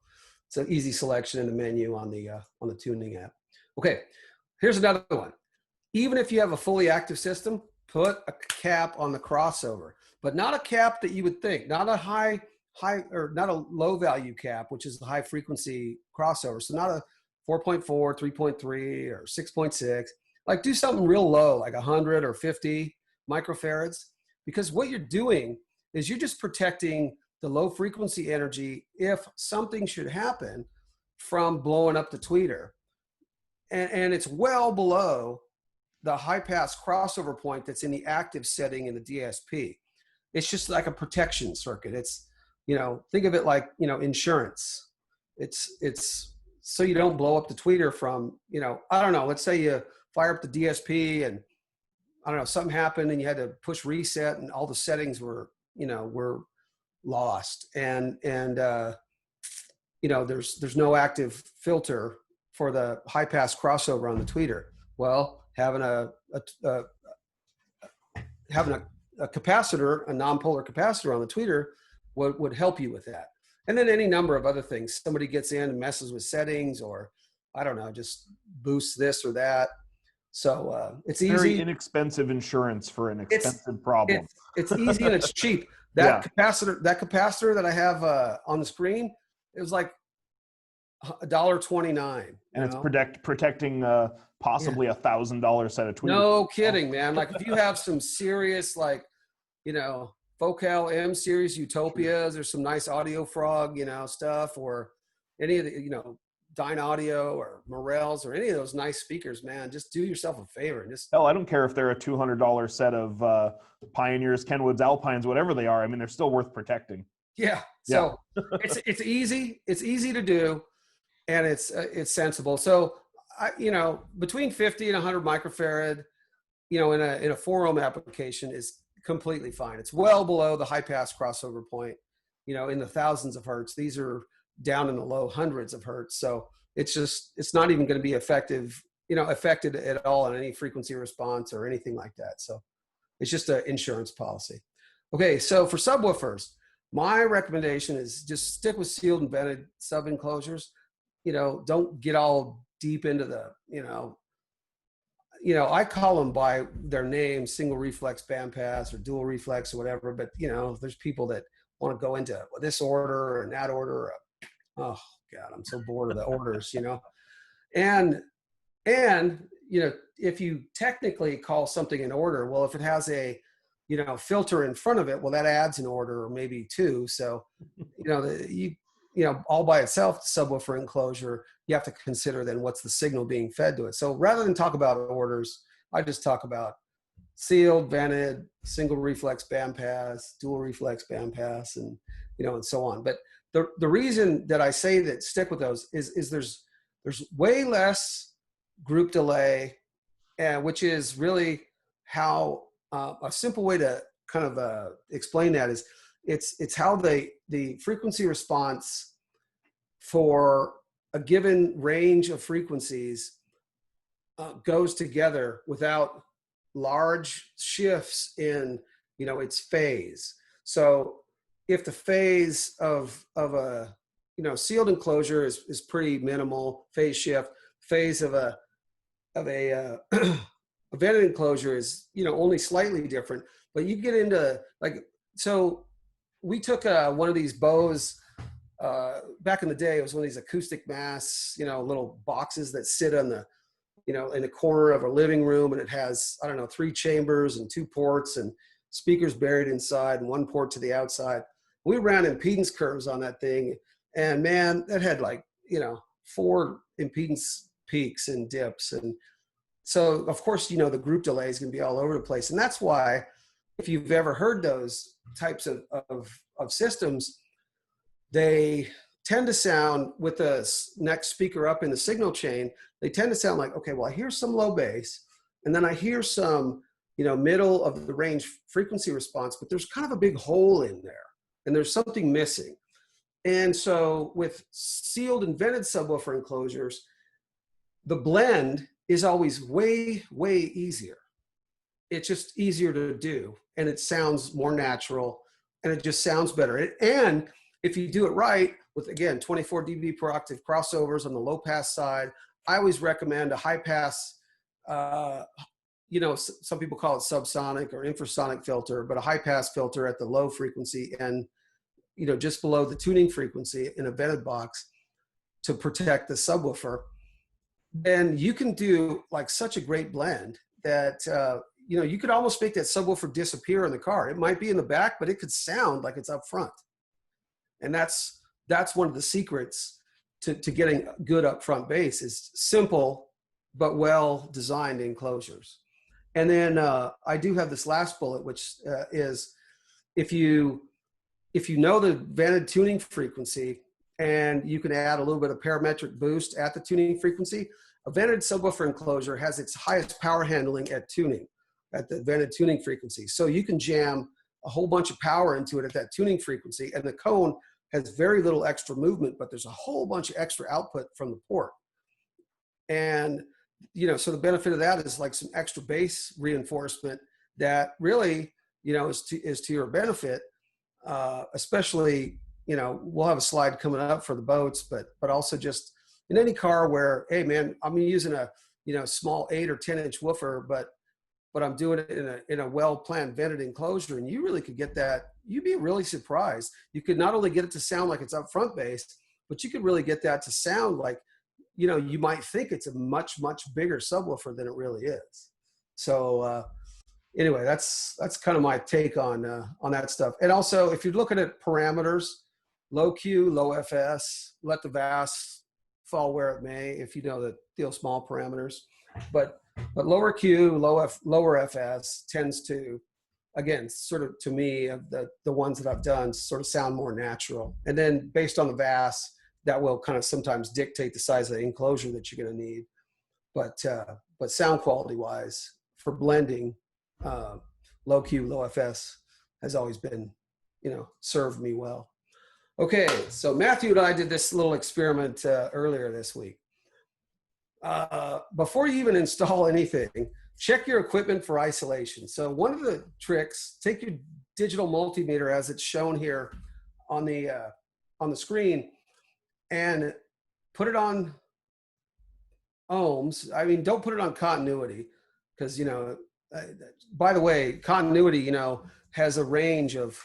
it's an easy selection in the menu on the tuning app. Okay, here's another one. Even if you have a fully active system, put a cap on the crossover, but not a cap that you would think, not a high or not a low value cap, which is the high frequency crossover. So not a 4.4, 3.3, or 6.6. Like do something real low, like 100 or 50 microfarads, because what you're doing is you're just protecting the low frequency energy if something should happen from blowing up the tweeter. And it's well below the high pass crossover point that's in the active setting in the DSP. It's just like a protection circuit. It's, think of it like, insurance. It's so you don't blow up the tweeter from, I don't know, let's say you fire up the DSP and I don't know, something happened and you had to push reset and all the settings were lost. And there's no active filter for the high pass crossover on the tweeter. Well, having a capacitor, a non-polar capacitor on the tweeter would help you with that. And then any number of other things. Somebody gets in and messes with settings, or I don't know, just boosts this or that. So it's easy. Very inexpensive insurance for an expensive problem. It's easy and it's cheap. That capacitor that I have on the screen, it was like $1.29. And it's protecting possibly $1,000 set of tweeters. No kidding, man. Like if you have some serious, like, Focal M series Utopias or some nice Audio Frog, stuff, or any of the, Dyne Audio or Morels or any of those nice speakers, man, just do yourself a favor. And just hell, I don't care if they're a $200 set of Pioneers, Kenwoods, Alpines, whatever they are. I mean, they're still worth protecting. Yeah. So it's easy. It's easy to do, and it's sensible. So between 50 and 100 microfarad, in a 4-ohm application is completely fine. It's well below the high pass crossover point, in the thousands of hertz. These are down in the low hundreds of hertz. So it's not even going to be affected at all on any frequency response or anything like that. So it's just an insurance policy. Okay. So for subwoofers, my recommendation is just stick with sealed and vented sub enclosures. Don't get all deep into the, I call them by their name, single reflex bandpass or dual reflex or whatever. But, there's people that want to go into this order and that order. Oh God, I'm so bored of the orders, and if you technically call something an order, well, if it has a, filter in front of it, well, that adds an order or maybe two. So, all by itself, the subwoofer enclosure, you have to consider then what's the signal being fed to it. So rather than talk about orders, I just talk about sealed, vented, single reflex bandpass, dual reflex bandpass, and, and so on. But the reason that I say that stick with those is there's way less group delay, which is really how a simple way to kind of explain that is it's how the frequency response for a given range of frequencies goes together without large shifts in its phase. So if the phase of a sealed enclosure is pretty minimal phase shift, phase of a a vented enclosure is only slightly different. But you get into so we took one of these Bose back in the day. It was one of these acoustic mass little boxes that sit on the in the corner of a living room, and it has 3 chambers and 2 ports and speakers buried inside and 1 port to the outside. We ran impedance curves on that thing, and man, that had 4 impedance peaks and dips. And so of course, the group delay is going to be all over the place. And that's why if you've ever heard those types of systems, they tend to sound with the next speaker up in the signal chain, they tend to sound like, okay, well, I hear some low bass, and then I hear some, middle of the range frequency response, but there's kind of a big hole in there, and there's something missing. And so with sealed and vented subwoofer enclosures, the blend is always way, way easier. It's just easier to do, and it sounds more natural. and it just sounds better. And if you do it right with, again, 24 dB per octave crossovers on the low pass side, I always recommend a high pass, you know, some people call it subsonic or infrasonic filter, but a high pass filter at the low frequency and, you know, just below the tuning frequency in a vented box to protect the subwoofer. Then you can do like such a great blend that, you know, you could almost make that subwoofer disappear in the car. It might be in the back, but it could sound like it's up front. And that's one of the secrets to getting good upfront bass is simple, but well-designed enclosures. And then I do have this last bullet, which is if you know the vented tuning frequency and you can add a little bit of parametric boost at the tuning frequency, a vented subwoofer enclosure has its highest power handling at tuning, at the vented tuning frequency. So you can jam a whole bunch of power into it at that tuning frequency, and the cone has very little extra movement, but there's a whole bunch of extra output from the port. And, you know, so the benefit of that is like some extra bass reinforcement that really, you know, is to your benefit, especially, you know, we'll have a slide coming up for the boats, but also just in any car where, hey man, I'm using a, you know, small 8 or 10 inch woofer, but I'm doing it in a well-planned vented enclosure, and you really could get that. You'd be really surprised. You could not only get it to sound like it's up front bass, but you could really get that to sound like, you know, you might think it's a much, much bigger subwoofer than it really is. So anyway, that's kind of my take on that stuff. And also, if you're looking at parameters, low Q, low FS, let the VAS fall where it may, if you know the deal small parameters. But lower Q, lower FS tends to, again, sort of to me, of the ones that I've done, sort of sound more natural. And then based on the VAS, that will kind of sometimes dictate the size of the enclosure that you're going to need. But sound quality wise, for blending, low Q, low FS has always been, you know, served me well. Okay, so Matthew and I did this little experiment earlier this week. Before you even install anything, check your equipment for isolation. So one of the tricks, take your digital multimeter as it's shown here on the screen and put it on ohms. I mean, don't put it on continuity because, you know, by the way, continuity, you know, has a range of,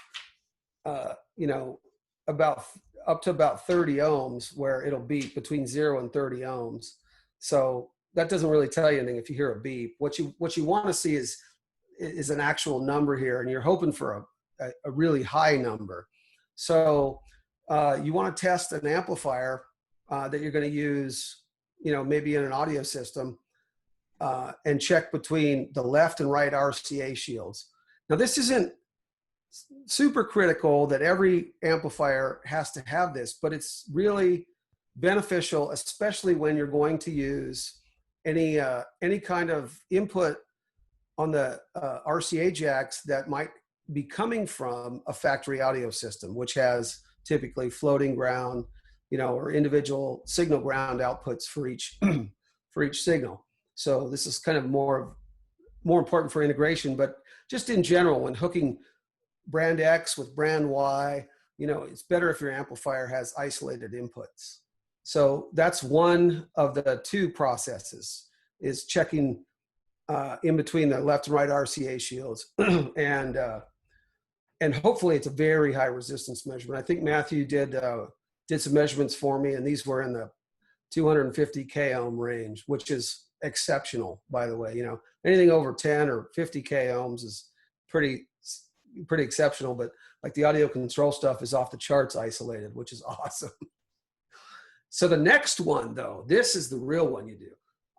you know, about up to about 30 ohms where it'll beep between 0 and 30 ohms. So that doesn't really tell you anything if you hear a beep. What you want to see is an actual number here, and you're hoping for a really high number. So you want to test an amplifier that you're going to use, you know, maybe in an audio system, and check between the left and right RCA shields. Now this isn't super critical that every amplifier has to have this, but it's really beneficial, especially when you're going to use any kind of input on the RCA jacks that might be coming from a factory audio system, which has typically floating ground, you know, or individual signal ground outputs for each for each signal. So this is kind of more important for integration, but just in general, when hooking brand X with brand Y, you know, it's better if your amplifier has isolated inputs. So that's one of the two processes, is checking in between the left and right RCA shields, and hopefully it's a very high resistance measurement. I think Matthew did some measurements for me, and these were in the 250 K ohm range, which is exceptional, by the way. You know, anything over 10 or 50 K ohms is pretty exceptional, but like the audio control stuff is off the charts isolated, which is awesome. So the next one, though, this is the real one you do.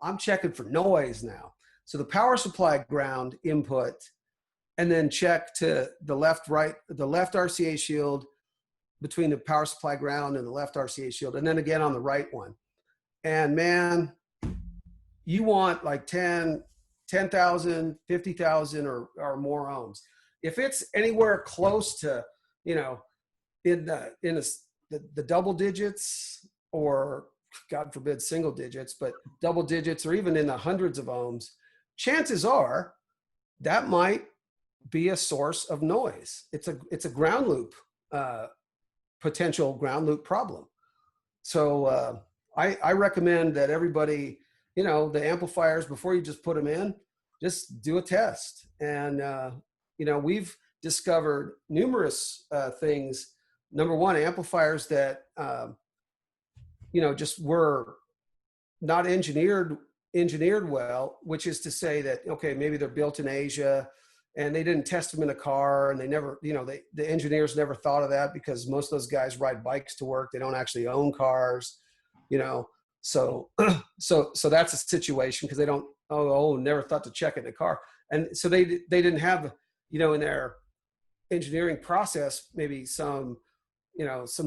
I'm checking for noise now. So the power supply ground input, and then check to the left RCA shield between the power supply ground and the left RCA shield, and then again on the right one. And man, you want like 10,000, 50,000 or more ohms. If it's anywhere close to, you know, in the double digits, or God forbid single digits, but double digits, or even in the hundreds of ohms, chances are that might be a source of noise. It's a ground loop, potential ground loop problem. So I recommend that everybody, the amplifiers, before you just put them in, just do a test. And we've discovered numerous things. Number one, amplifiers that just were not engineered well, which is to say that, okay, maybe they're built in Asia and they didn't test them in a car, and they never, the engineers never thought of that, because most of those guys ride bikes to work. They don't actually own cars, so that's a situation, because they don't, never thought to check it in a car. And so they didn't have, in their engineering process, maybe some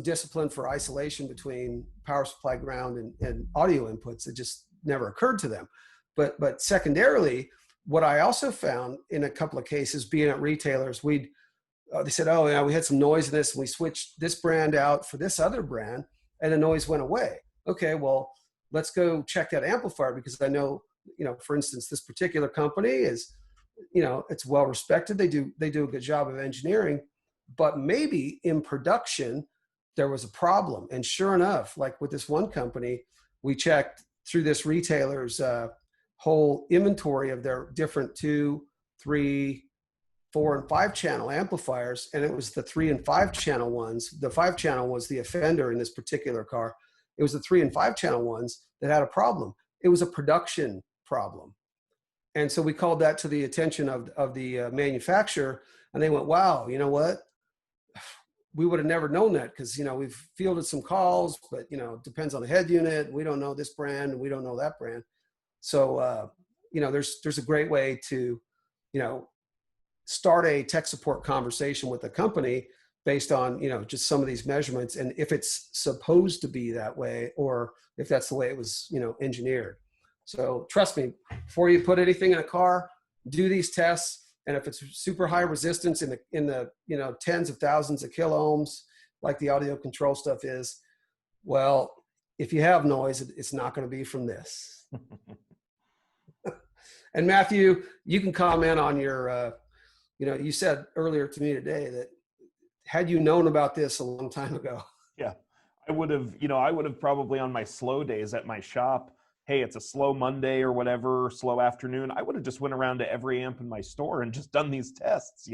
discipline for isolation between power supply, ground, and audio inputs. It just never occurred to them. But secondarily, what I also found in a couple of cases, being at retailers, they said, we had some noise in this, and we switched this brand out for this other brand, and the noise went away. Okay, well, let's go check that amplifier, because I know, for instance, this particular company is, it's well respected. They do a good job of engineering, but maybe in production there was a problem. And sure enough, like with this one company, we checked through this retailer's whole inventory of their different 2, 3, 4, and 5 channel amplifiers, and it was the 3 and 5 channel ones. The 5 channel was the offender in this particular car. It was the 3 and 5 channel ones that had a problem. It was a production problem. And so we called that to the attention of the manufacturer, and they went, wow, you know what? We would have never known that, because, we've fielded some calls, but, it depends on the head unit. We don't know this brand, and we don't know that brand. So, there's a great way to, start a tech support conversation with the company based on, just some of these measurements, and if it's supposed to be that way, or if that's the way it was, engineered. So trust me, before you put anything in a car, do these tests. And if it's super high resistance in the tens of thousands of kiloohms, like the audio control stuff is, well, if you have noise, it's not going to be from this. And Matthew, you can comment on your, you said earlier to me today that had you known about this a long time ago. Yeah, I would have probably, on my slow days at my shop, hey, it's a slow Monday or whatever, slow afternoon, I would have just went around to every amp in my store and just done these tests,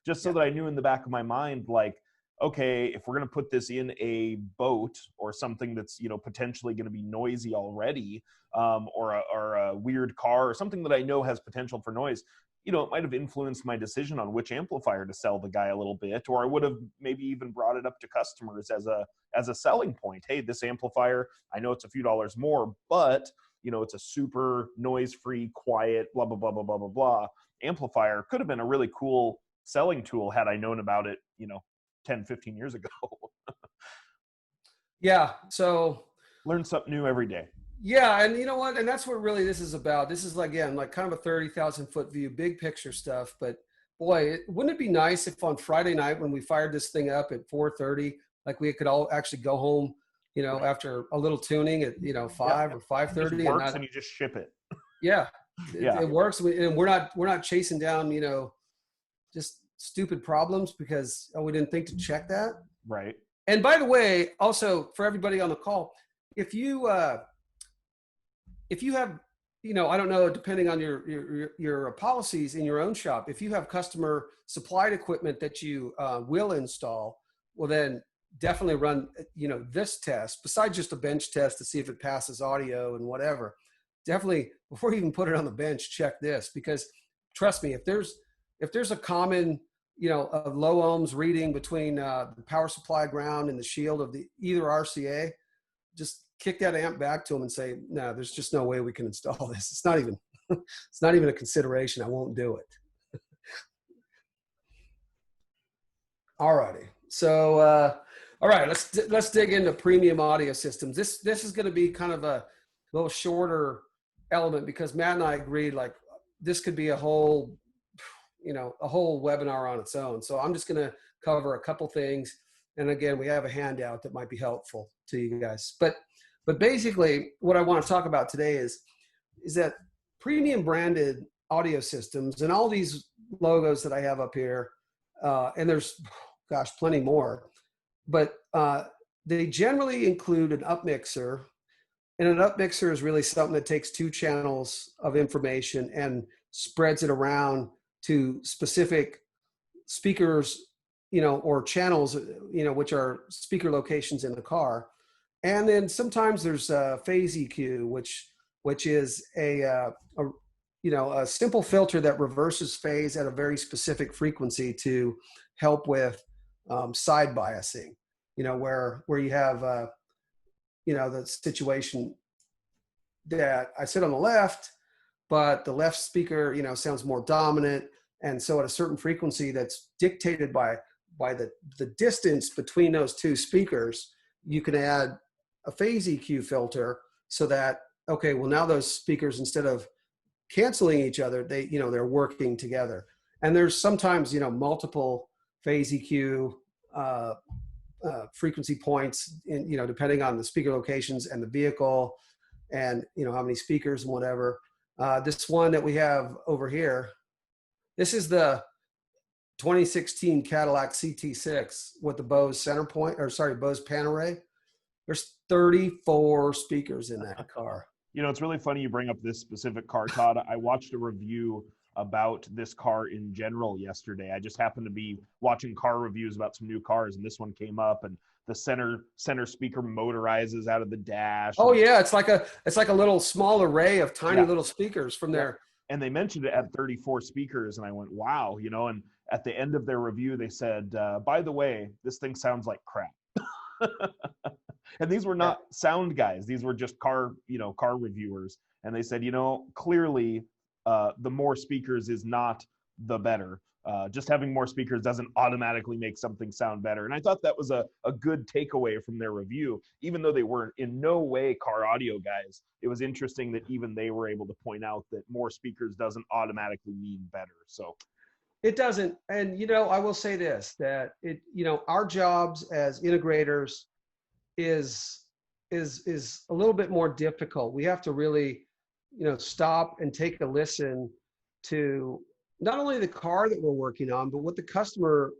just so that I knew in the back of my mind, like, okay, if we're going to put this in a boat or something that's, potentially going to be noisy already, or a weird car or something that I know has potential for noise, it might have influenced my decision on which amplifier to sell the guy a little bit, or I would have maybe even brought it up to customers as a selling point. Hey, this amplifier, I know it's a few dollars more, but it's a super noise-free, quiet, blah, blah, blah, blah, blah, blah, blah amplifier. Could have been a really cool selling tool had I known about it, 10, 15 years ago. Yeah. So learn something new every day. Yeah. And you know what? And that's what really this is about. This is, again, like kind of a 30,000 foot view, big picture stuff. But boy, wouldn't it be nice if on Friday night, when we fired this thing up at 4:30, like we could all actually go home, after a little tuning at, 5 or 5:30. It works, and you just ship it. Yeah. Yeah. It works. And we're not chasing down, just stupid problems because we didn't think to check that. Right. And by the way, also for everybody on the call, if you have, I don't know, depending on your policies in your own shop, if you have customer supplied equipment that you will install, well then definitely run, this test besides just a bench test to see if it passes audio and whatever. Definitely, before you even put it on the bench, check this, because trust me, if there's a common, a low ohms reading between the power supply, ground, and the shield of either RCA, just kick that amp back to them and say, no, there's just no way we can install this. It's not even a consideration. I won't do it. All righty. So, all right, let's dig into premium audio systems. This is going to be kind of a little shorter element, because Matt and I agreed, like, this could be a whole webinar on its own. So I'm just going to cover a couple things. And again, we have a handout that might be helpful to you guys. But basically what I want to talk about today is that premium branded audio systems and all these logos that I have up here, and there's, gosh, plenty more, but they generally include an upmixer. And an upmixer is really something that takes two channels of information and spreads it around to specific speakers, or channels, which are speaker locations in the car. And then sometimes there's phase EQ, which is a simple filter that reverses phase at a very specific frequency to help with side biasing, where you have, the situation that I sit on the left, but the left speaker, sounds more dominant. And so at a certain frequency that's dictated by the distance between those two speakers, you can add a phase EQ filter so that, okay, well, now those speakers, instead of canceling each other, they're working together. And there's sometimes, multiple phase EQ frequency points in, depending on the speaker locations and the vehicle and, how many speakers and whatever. This one that we have over here, this is the 2016 Cadillac CT6 with the Bose Bose pan array. There's 34 speakers in that car. It's really funny you bring up this specific car, Todd. I watched a review about this car in general yesterday. I just happened to be watching car reviews about some new cars, and this one came up, and the center speaker motorizes out of the dash. Oh yeah, it's like a little small array of tiny little speakers from there. And they mentioned it had 34 speakers, and I went, wow, and at the end of their review, they said, by the way, this thing sounds like crap. And these were not sound guys. These were just car reviewers. And they said, clearly the more speakers is not the better. Just having more speakers doesn't automatically make something sound better. And I thought that was a good takeaway from their review, even though they weren't in no way car audio guys. It was interesting that even they were able to point out that more speakers doesn't automatically mean better. So it doesn't. And, I will say this, that our jobs as integrators is a little bit more difficult. We have to really, stop and take a listen to not only the car that we're working on, but what the customer,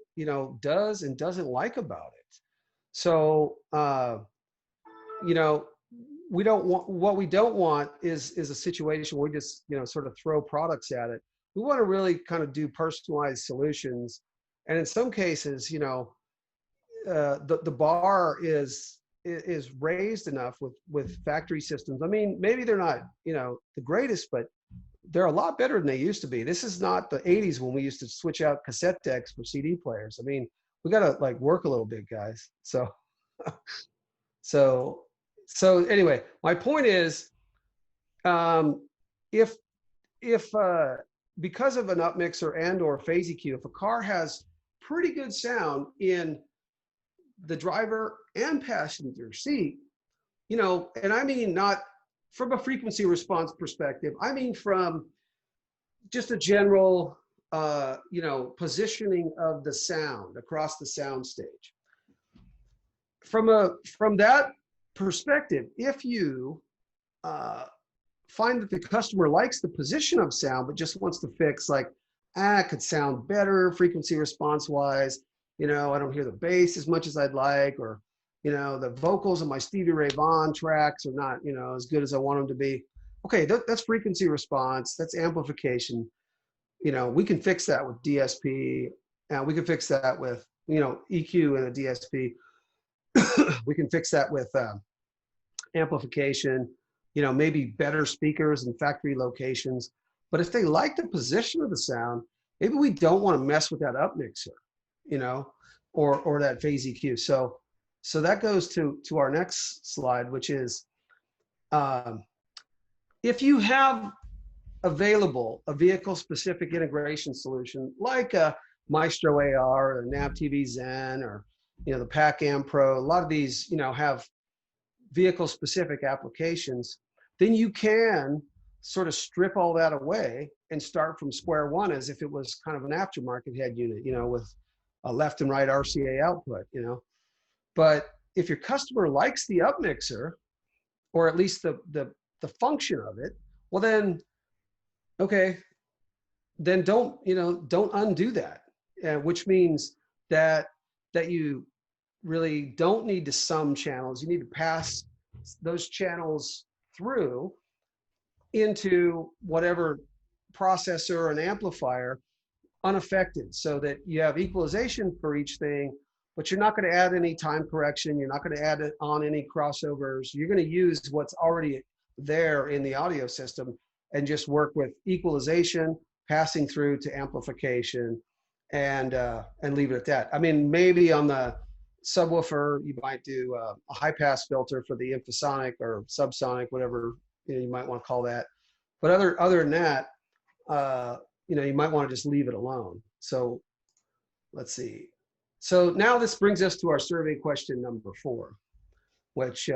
does and doesn't like about it. So, we don't want is a situation where we just, sort of throw products at it. We want to really kind of do personalized solutions. And in some cases, the bar is raised enough with factory systems. I mean, maybe they're not, the greatest, but they're a lot better than they used to be. This is not the 80s when we used to switch out cassette decks for CD players. I mean, we got to work a little bit, guys. So anyway, my point is, if because of an upmixer and or phase EQ, if a car has pretty good sound in the driver and passenger seat, and I mean not from a frequency response perspective, I mean from just a general, positioning of the sound across the sound stage. From that perspective, if you find that the customer likes the position of sound, but just wants to fix it could sound better frequency response wise, I don't hear the bass as much as I'd like, or the vocals of my Stevie Ray Vaughan tracks are not, as good as I want them to be. Okay, that's frequency response. That's amplification. We can fix that with DSP, and we can fix that with, EQ and a DSP. We can fix that with amplification, maybe better speakers and factory locations. But if they like the position of the sound, maybe we don't want to mess with that upmixer, or that phase EQ. So that goes to our next slide, which is, if you have available a vehicle-specific integration solution like a Maestro AR or Nav TV Zen or the Pac-Am Pro, a lot of these have vehicle-specific applications, then you can sort of strip all that away and start from square one as if it was kind of an aftermarket head unit, with a left and right RCA output, But if your customer likes the upmixer, or at least the function of it, well then, okay, then don't undo that, which means that you really don't need to sum channels. You need to pass those channels through into whatever processor and amplifier unaffected, so that you have equalization for each thing, but you're not going to add any time correction. You're not going to add on any crossovers. You're going to use what's already there in the audio system and just work with equalization, passing through to amplification, and leave it at that. I mean, maybe on the subwoofer, you might do a high pass filter for the infrasonic or subsonic, whatever you might want to call that. But other than that, you might want to just leave it alone. So let's see. So now this brings us to our survey question number 4, which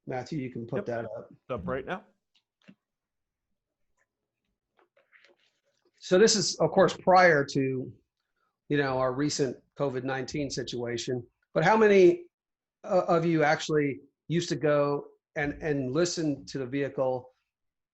Matthew, you can put that up. Up right now. So this is, of course, prior to, our recent COVID-19 situation. But how many of you actually used to go and listen to the vehicle,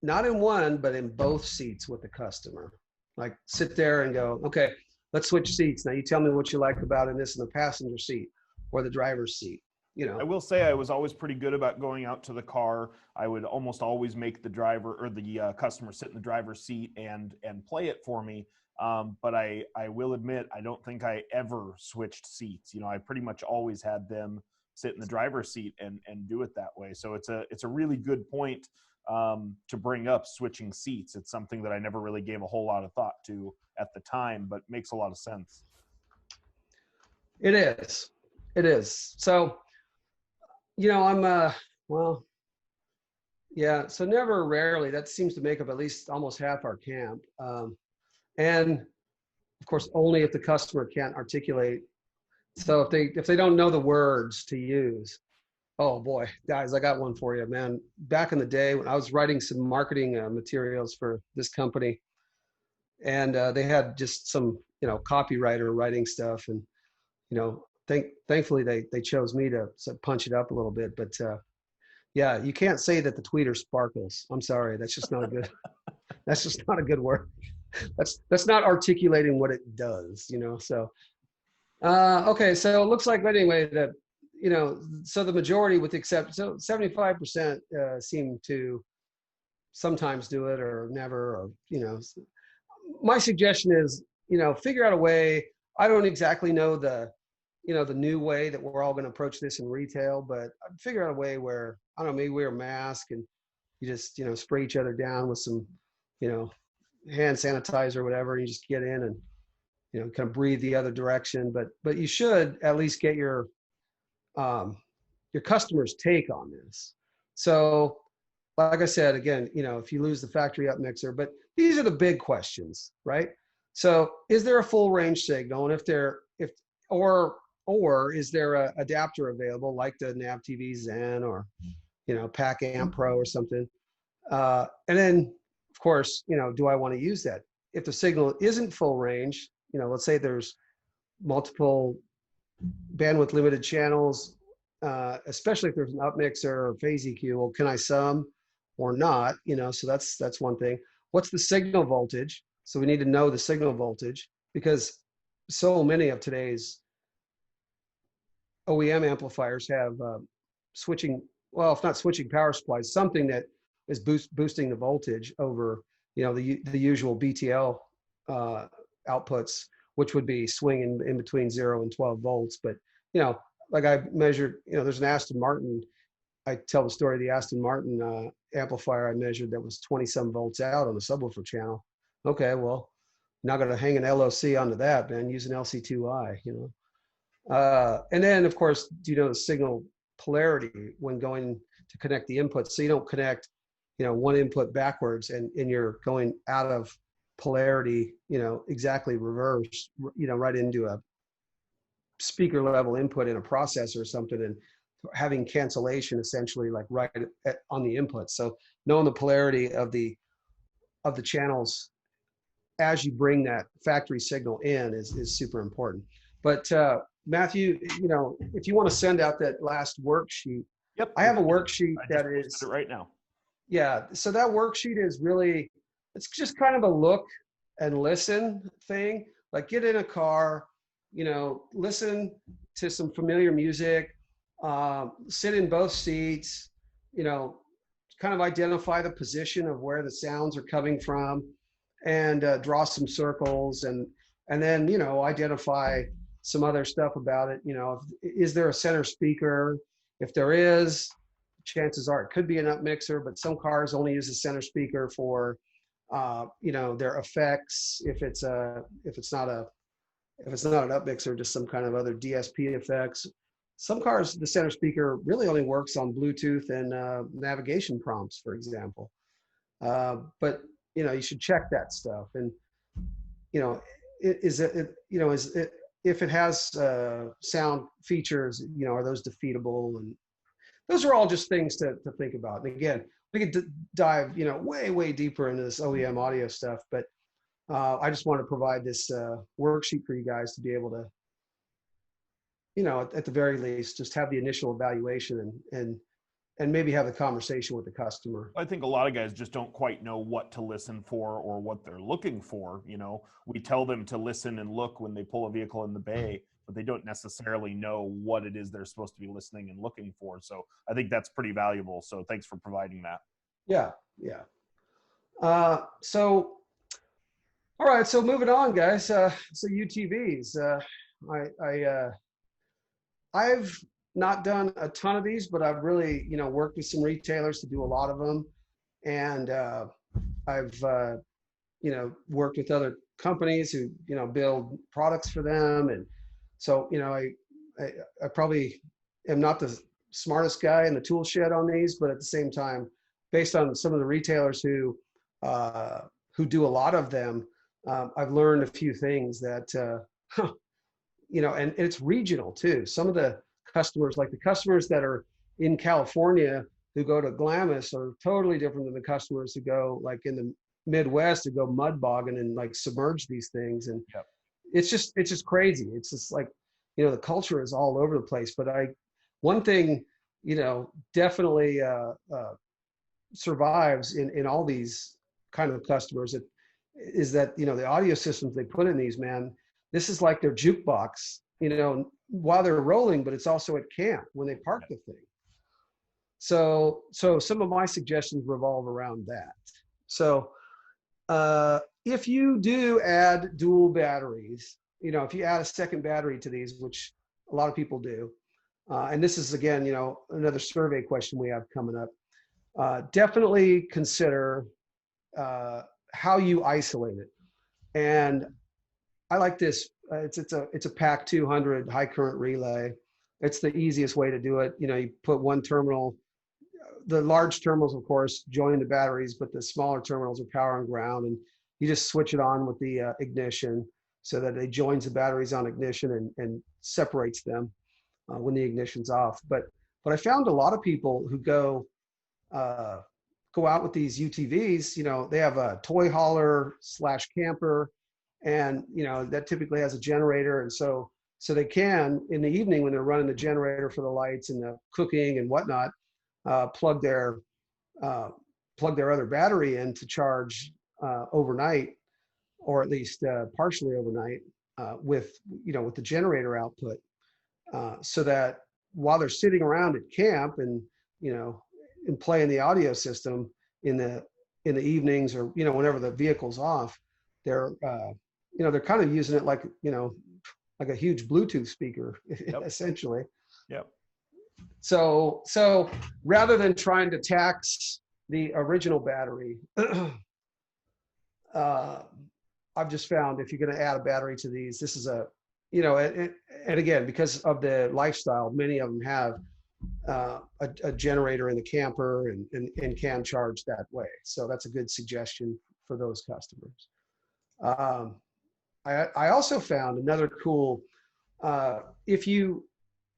not in one, but in both seats with the customer? Like sit there and go, okay, let's switch seats. Now you tell me what you like about in this in the passenger seat or the driver's seat. I will say I was always pretty good about going out to the car. I would almost always make the driver or the customer sit in the driver's seat and play it for me. But I will admit, I don't think I ever switched seats. I pretty much always had them sit in the driver's seat and do it that way. So it's a really good point to bring up switching seats. It's something that I never really gave a whole lot of thought to at the time, but makes a lot of sense. It is. So, I'm, so never, rarely, that seems to make up at least almost half our camp. And of course, only if the customer can't articulate. So if they don't know the words to use, oh boy, guys, I got one for you, man. Back in the day when I was writing some marketing materials for this company, and they had just some, copywriter writing stuff, and, thankfully they chose me to punch it up a little bit. But yeah, you can't say that the tweeter sparkles. I'm sorry, that's just not a good. That's just not a good word. That's not articulating what it does, So okay, so it looks like, but anyway, that. So the majority, with except, so 75% seem to sometimes do it or never, or, my suggestion is, figure out a way. I don't exactly know the new way that we're all going to approach this in retail, but I'd figure out a way where, I don't know, maybe wear a mask and you just, spray each other down with some, hand sanitizer or whatever, and you just get in and, kind of breathe the other direction. But you should at least get your customer's take on this. So like I said, again, if you lose the factory up mixer, but these are the big questions, right? So is there a full range signal? And or is there a adapter available like the Nav TV Zen or, Pack Amp Pro or something? And then of course, do I want to use that? If the signal isn't full range, let's say there's multiple bandwidth limited channels, especially if there's an upmixer or phase EQ, well, can I sum or not? So that's one thing. What's the signal voltage? So we need to know the signal voltage, because so many of today's OEM amplifiers have switching, well, if not switching power supplies, something that is boosting the voltage over, the usual BTL outputs, which would be swinging in between 0 and 12 volts. But, like I measured, there's an Aston Martin, I tell the story of the Aston Martin amplifier I measured that was 20 some volts out on the subwoofer channel. Okay, well, not going to hang an LOC onto that, man, use an LC2I, and then of course, the signal polarity when going to connect the inputs. So you don't connect, one input backwards and you're going out of polarity, exactly reverse, right into a speaker level input in a processor or something, and having cancellation essentially like right on the input. So knowing the polarity of the channels as you bring that factory signal in is super important. But Matthew, if you want to send out that last worksheet, yep, I have a worksheet that is it right now. Yeah, so that worksheet is really, it's just kind of a look and listen thing. Like get in a car, listen to some familiar music, sit in both seats, kind of identify the position of where the sounds are coming from, and draw some circles, and then identify some other stuff about it. Is there a center speaker? If there is, chances are it could be an up mixer, but some cars only use a center speaker for their effects. If it's not an up mixer, just some kind of other DSP effects. Some cars, the center speaker really only works on Bluetooth and navigation prompts, for example. But you should check that stuff. And if it has sound features, are those defeatable? And those are all just things to think about. And again, we could dive way deeper into this OEM audio stuff, but I just want to provide this worksheet for you guys to be able to, at the very least, just have the initial evaluation and maybe have a conversation with the customer. I think a lot of guys just don't quite know what to listen for or what they're looking for. We tell them to listen and look when they pull a vehicle in the bay, but they don't necessarily know what it is they're supposed to be listening and looking for. So I think that's pretty valuable. So thanks for providing that. Yeah. All right, so moving on, guys. So UTVs. I've not done a ton of these, but I've really, worked with some retailers to do a lot of them, and I've, worked with other companies who, build products for them, and so, I probably am not the smartest guy in the tool shed on these, but at the same time, based on some of the retailers who do a lot of them, I've learned a few things that, and it's regional too. Some of the customers, like the customers that are in California who go to Glamis, are totally different than the customers who go like in the Midwest to go mud bogging and like submerge these things. And yep. It's just crazy. It's just like, the culture is all over the place. But one thing, definitely survives in all these kind of customers is that, the audio systems they put in these, man, this is like their jukebox, while they're rolling, but it's also at camp when they park the thing. So some of my suggestions revolve around that. So if you do add dual batteries, if you add a second battery to these, which a lot of people do, and this is, again, another survey question we have coming up, definitely consider how you isolate it. And I like this. It's a PAC 200 high current relay. It's the easiest way to do it. You put one terminal. The large terminals, of course, join the batteries, but the smaller terminals are power and ground, and you just switch it on with the ignition so that it joins the batteries on ignition and separates them when the ignition's off. But I found a lot of people who go out with these UTVs. They have a toy hauler / camper, and that typically has a generator, and so they can, in the evening when they're running the generator for the lights and the cooking and whatnot, plug their other battery in to charge overnight, or at least partially overnight, with the generator output, so that while they're sitting around at camp and and playing the audio system in the evenings, or whenever the vehicle's off, they're they're kind of using it like like a huge Bluetooth speaker, yep. Essentially. Yep. So rather than trying to tax the original battery, I've just found if you're going to add a battery to these, this is and again, because of the lifestyle, many of them have a generator in the camper and can charge that way. So that's a good suggestion for those customers. I also found another cool, if you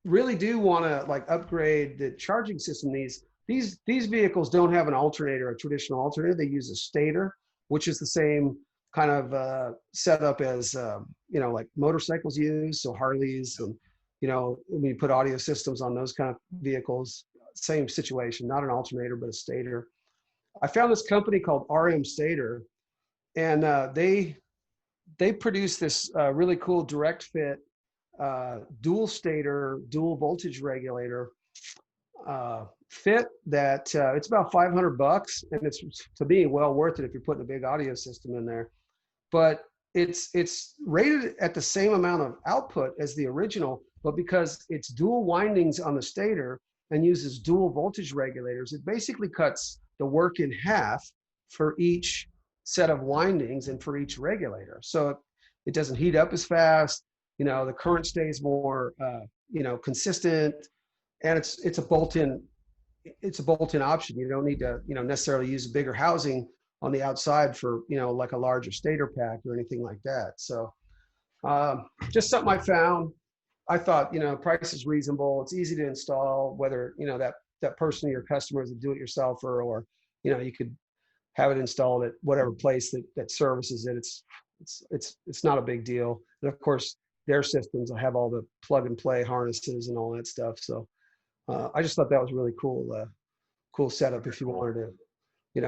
really do want to like upgrade the charging system, these vehicles don't have an alternator, a traditional alternator. They use a stator, which is the same kind of setup as like motorcycles use, so Harleys, and when you put audio systems on those kind of vehicles, same situation, not an alternator but a stator. I found this company called RM Stator, and they they produced this really cool direct fit dual stator, dual voltage regulator fit that it's about $500, and it's, to me, well worth it if you're putting a big audio system in there. But it's rated at the same amount of output as the original, but because it's dual windings on the stator and uses dual voltage regulators, it basically cuts the work in half for each set of windings and for each regulator. So it doesn't heat up as fast. You know, the current stays more, you know, consistent, and it's a bolt-in option. You don't need to, you know, necessarily use a bigger housing on the outside for, you know, like a larger stator pack or anything like that. So just something I found. I thought, you know, price is reasonable. It's easy to install, whether, you know, that person, your customer, is a do-it-yourselfer, or, you know, you could have it installed at whatever place that services it. It's not a big deal. And of course, their systems will have all the plug-and-play harnesses and all that stuff. So I just thought that was really cool. Cool setup if you wanted to, you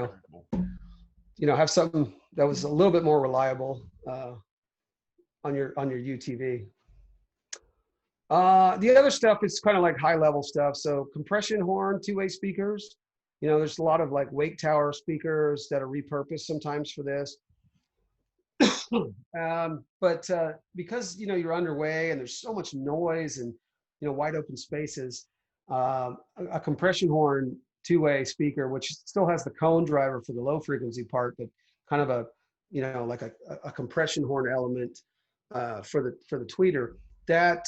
know, have something that was a little bit more reliable on your UTV. The other stuff is kind of like high level stuff. So compression horn, two-way speakers. You know, there's a lot of like wake tower speakers that are repurposed sometimes for this. But because, you know, you're underway and there's so much noise and, you know, wide open spaces, a compression horn two-way speaker, which still has the cone driver for the low frequency part, but kind of a, you know, like a compression horn element for the tweeter, that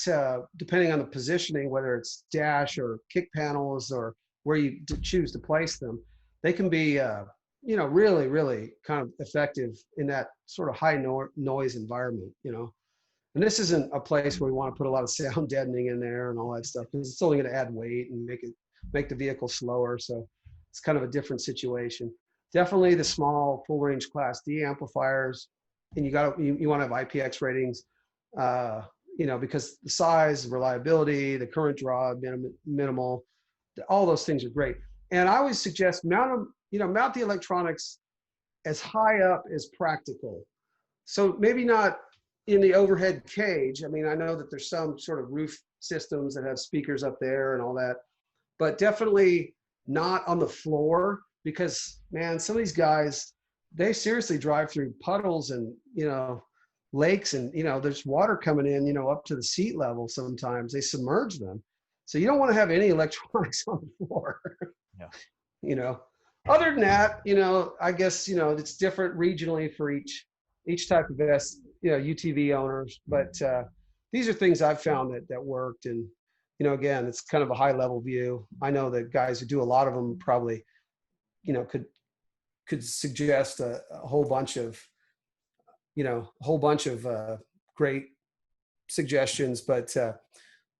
depending on the positioning, whether it's dash or kick panels or where you choose to place them, they can be you know, really, really kind of effective in that sort of high noise environment, you know. And this isn't a place where we want to put a lot of sound deadening in there and all that stuff, because it's only going to add weight and make the vehicle slower. So it's kind of a different situation. Definitely the small full range Class D amplifiers, and you want to have IPX ratings, you know, because the size, reliability, the current draw, minimal, all those things are great. And I always suggest mount the electronics as high up as practical. So maybe not in the overhead cage. I mean, I know that there's some sort of roof systems that have speakers up there and all that, but definitely not on the floor, because, man, some of these guys, they seriously drive through puddles and, you know, lakes, and, you know, there's water coming in, you know, up to the seat level. Sometimes they submerge them. So you don't want to have any electronics on the floor. Yeah. You know, other than that, you know, I guess, you know, it's different regionally for each type of UTV owners, but these are things I've found that worked. And, you know, again, it's kind of a high level view. I know that guys who do a lot of them probably, you know, could suggest a whole bunch of great suggestions, but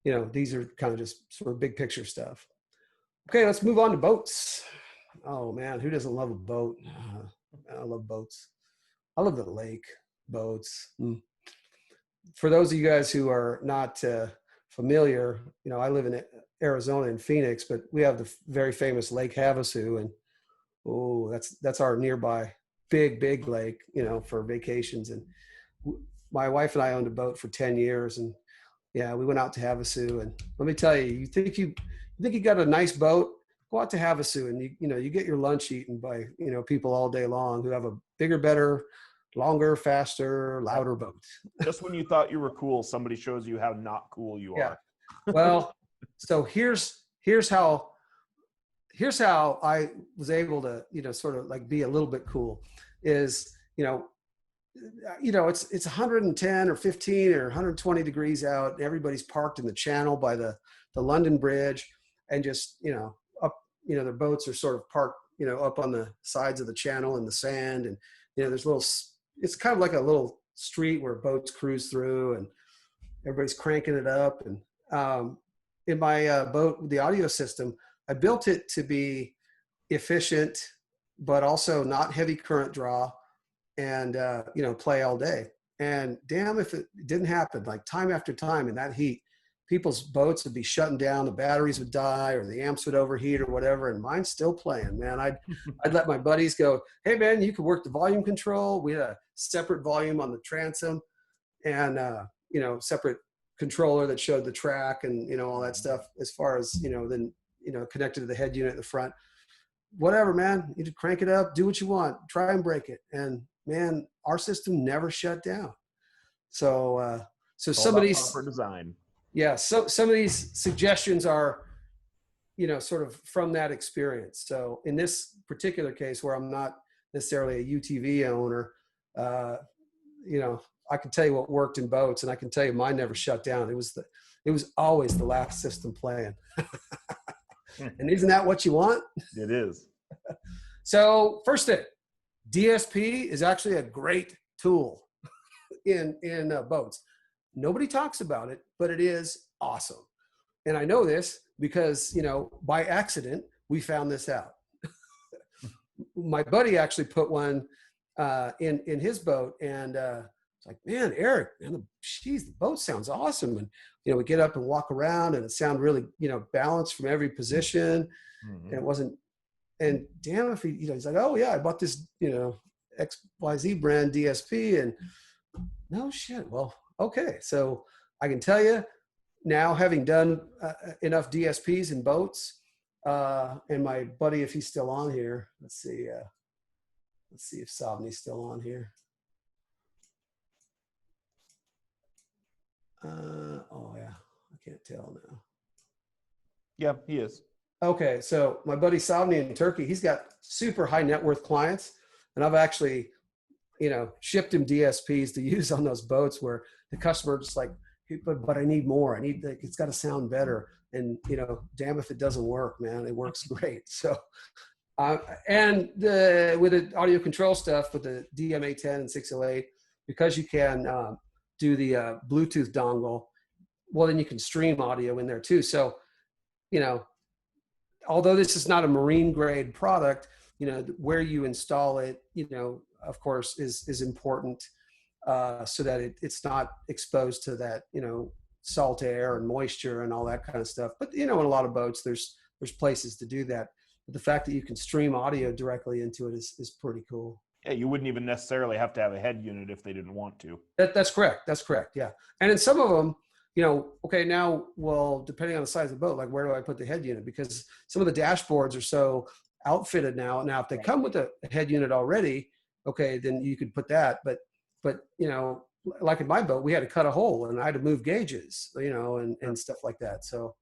you know, these are kind of just sort of big picture stuff. Okay, let's move on to boats. Oh man, who doesn't love a boat? I love boats. I love the lake, boats. For those of you guys who are not familiar, you know, I live in Arizona in Phoenix, but we have the very famous Lake Havasu, and that's our nearby big lake, you know, for vacations. And my wife and I owned a boat for 10 years, and yeah, we went out to Havasu, and let me tell you, you think you got a nice boat, go out to Havasu, and you get your lunch eaten by, you know, people all day long who have a bigger, better, longer, faster, louder boat. Just when you thought you were cool, somebody shows you how not cool you are. Well, so here's how I was able to, you know, sort of like be a little bit cool is, you know, it's 110 or 15 or 120 degrees out. Everybody's parked in the channel by the London Bridge, and just, you know, up, you know, their boats are sort of parked, you know, up on the sides of the channel in the sand. And, you know, it's kind of like a little street where boats cruise through, and everybody's cranking it up. And in my boat, the audio system, I built it to be efficient, but also not heavy current draw, and, you know, play all day. And damn if it didn't happen, like time after time in that heat, people's boats would be shutting down, the batteries would die or the amps would overheat or whatever, and mine's still playing, man. I'd let my buddies go, hey man, you could work the volume control. We had a separate volume on the transom and separate controller that showed the track and all that stuff, as far as then connected to the head unit in the front. Whatever, man, you just crank it up, do what you want, try and break it. And man, our system never shut down. So some of these design. Yeah. So some of these suggestions are, sort of from that experience. So in this particular case where I'm not necessarily a UTV owner, I can tell you what worked in boats, and I can tell you mine never shut down. It was always the last system playing. And isn't that what you want? It is. So first thing, DSP is actually a great tool in boats. Nobody talks about it, but it is awesome. And I know this because, by accident, we found this out. My buddy actually put one in his boat, and it's like, man, Eric, man, the boat sounds awesome. And, we get up and walk around, and it sounded really, balanced from every position. Mm-hmm. And it wasn't, and damn if he's like, oh yeah, I bought this, XYZ brand DSP, and no shit. Well, okay. So I can tell you now, having done enough DSPs in boats, and my buddy, if he's still on here, let's see if Sobney's still on here. Oh yeah, I can't tell now. Yeah, he is. Okay, so my buddy Sobney in Turkey, he's got super high net worth clients, and I've actually, shipped him DSPs to use on those boats where the customer just like, hey, but I need more. It's got to sound better. And damn if it doesn't work, man, it works great. So, and with the audio control stuff with the DM810 and 608, because you can do the Bluetooth dongle, well, then you can stream audio in there too. So, although this is not a marine grade product, where you install it, of course, is important, so that it's not exposed to that, salt air and moisture and all that kind of stuff. But, in a lot of boats, there's places to do that. But the fact that you can stream audio directly into it is pretty cool. Yeah, you wouldn't even necessarily have to have a head unit if they didn't want to. That's correct. That's correct. Yeah. And in some of them, okay, now, well, depending on the size of the boat, like where do I put the head unit? Because some of the dashboards are so outfitted now. Now, if they come with a head unit already, okay, then you could put that. But like in my boat, we had to cut a hole and I had to move gauges, and stuff like that. So,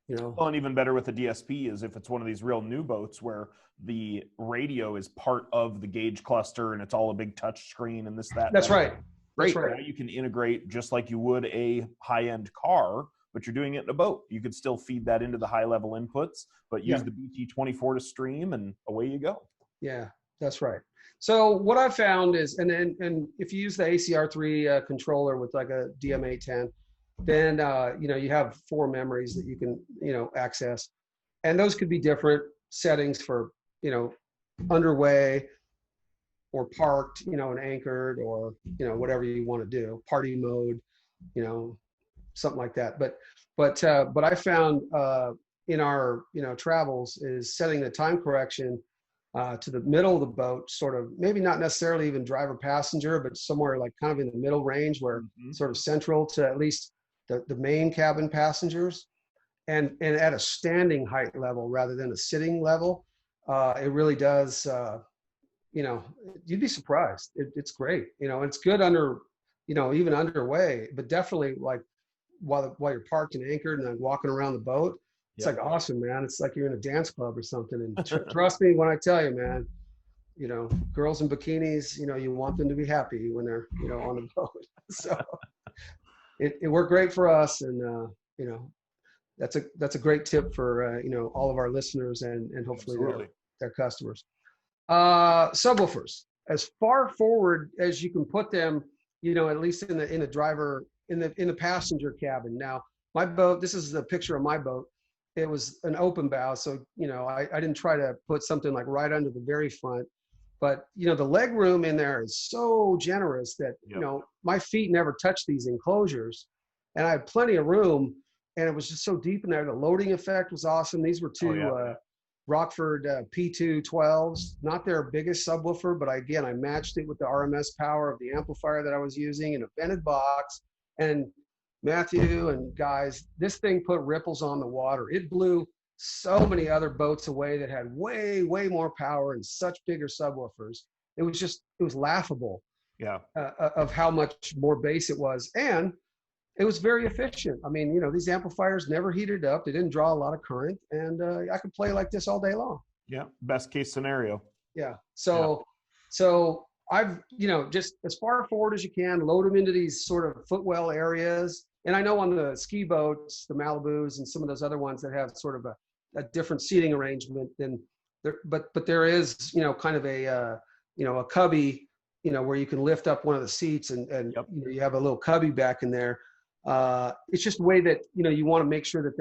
Well, and even better with the DSP is if it's one of these real new boats where the radio is part of the gauge cluster and it's all a big touch screen and this, that. That's right. Great. That's right. Now you can integrate just like you would a high-end car, but you're doing it in a boat. You could still feed that into the high-level inputs, but use the BT24 to stream, and away you go. Yeah, that's right. So what I found is, and if you use the ACR3 controller with like a DM810, then you have 4 memories that you can access, and those could be different settings for underway, or parked, and anchored, or, whatever you want to do, party mode, something like that. But I found in our, travels is setting the time correction to the middle of the boat, sort of, maybe not necessarily even driver passenger, but somewhere like kind of in the middle range where sort of central to at least the main cabin passengers, and at a standing height level rather than a sitting level. It really does, you'd be surprised. It's great. It's good under, even underway, but definitely like while you're parked and anchored and like walking around the boat, it's like awesome, man. It's like you're in a dance club or something. And trust me when I tell you, man, girls in bikinis, you want them to be happy when they're, on the boat. So it worked great for us. And, that's a great tip for, all of our listeners and hopefully their customers. Subwoofers, as far forward as you can put them, at least in the driver, in the passenger cabin. Now, my boat, this is the picture of my boat. It was an open bow. So, I didn't try to put something like right under the very front, but, the leg room in there is so generous that, my feet never touch these enclosures, and I have plenty of room, and it was just so deep in there. The loading effect was awesome. These were two Rockford P212s, not their biggest subwoofer, but I matched it with the RMS power of the amplifier that I was using in a vented box. And Matthew and guys, this thing put ripples on the water. It blew so many other boats away that had way, way more power and such bigger subwoofers. It was laughable. Yeah. Of how much more bass it was. And it was very efficient. I mean, these amplifiers never heated up. They didn't draw a lot of current, and I could play like this all day long. Yeah. Best case scenario. Yeah. So I've, just as far forward as you can, load them into these sort of footwell areas. And I know on the ski boats, the Malibus and some of those other ones that have sort of a different seating arrangement than there, but there is, kind of a cubby, where you can lift up one of the seats and Yep. you have a little cubby back in there. It's just a way that, you want to make sure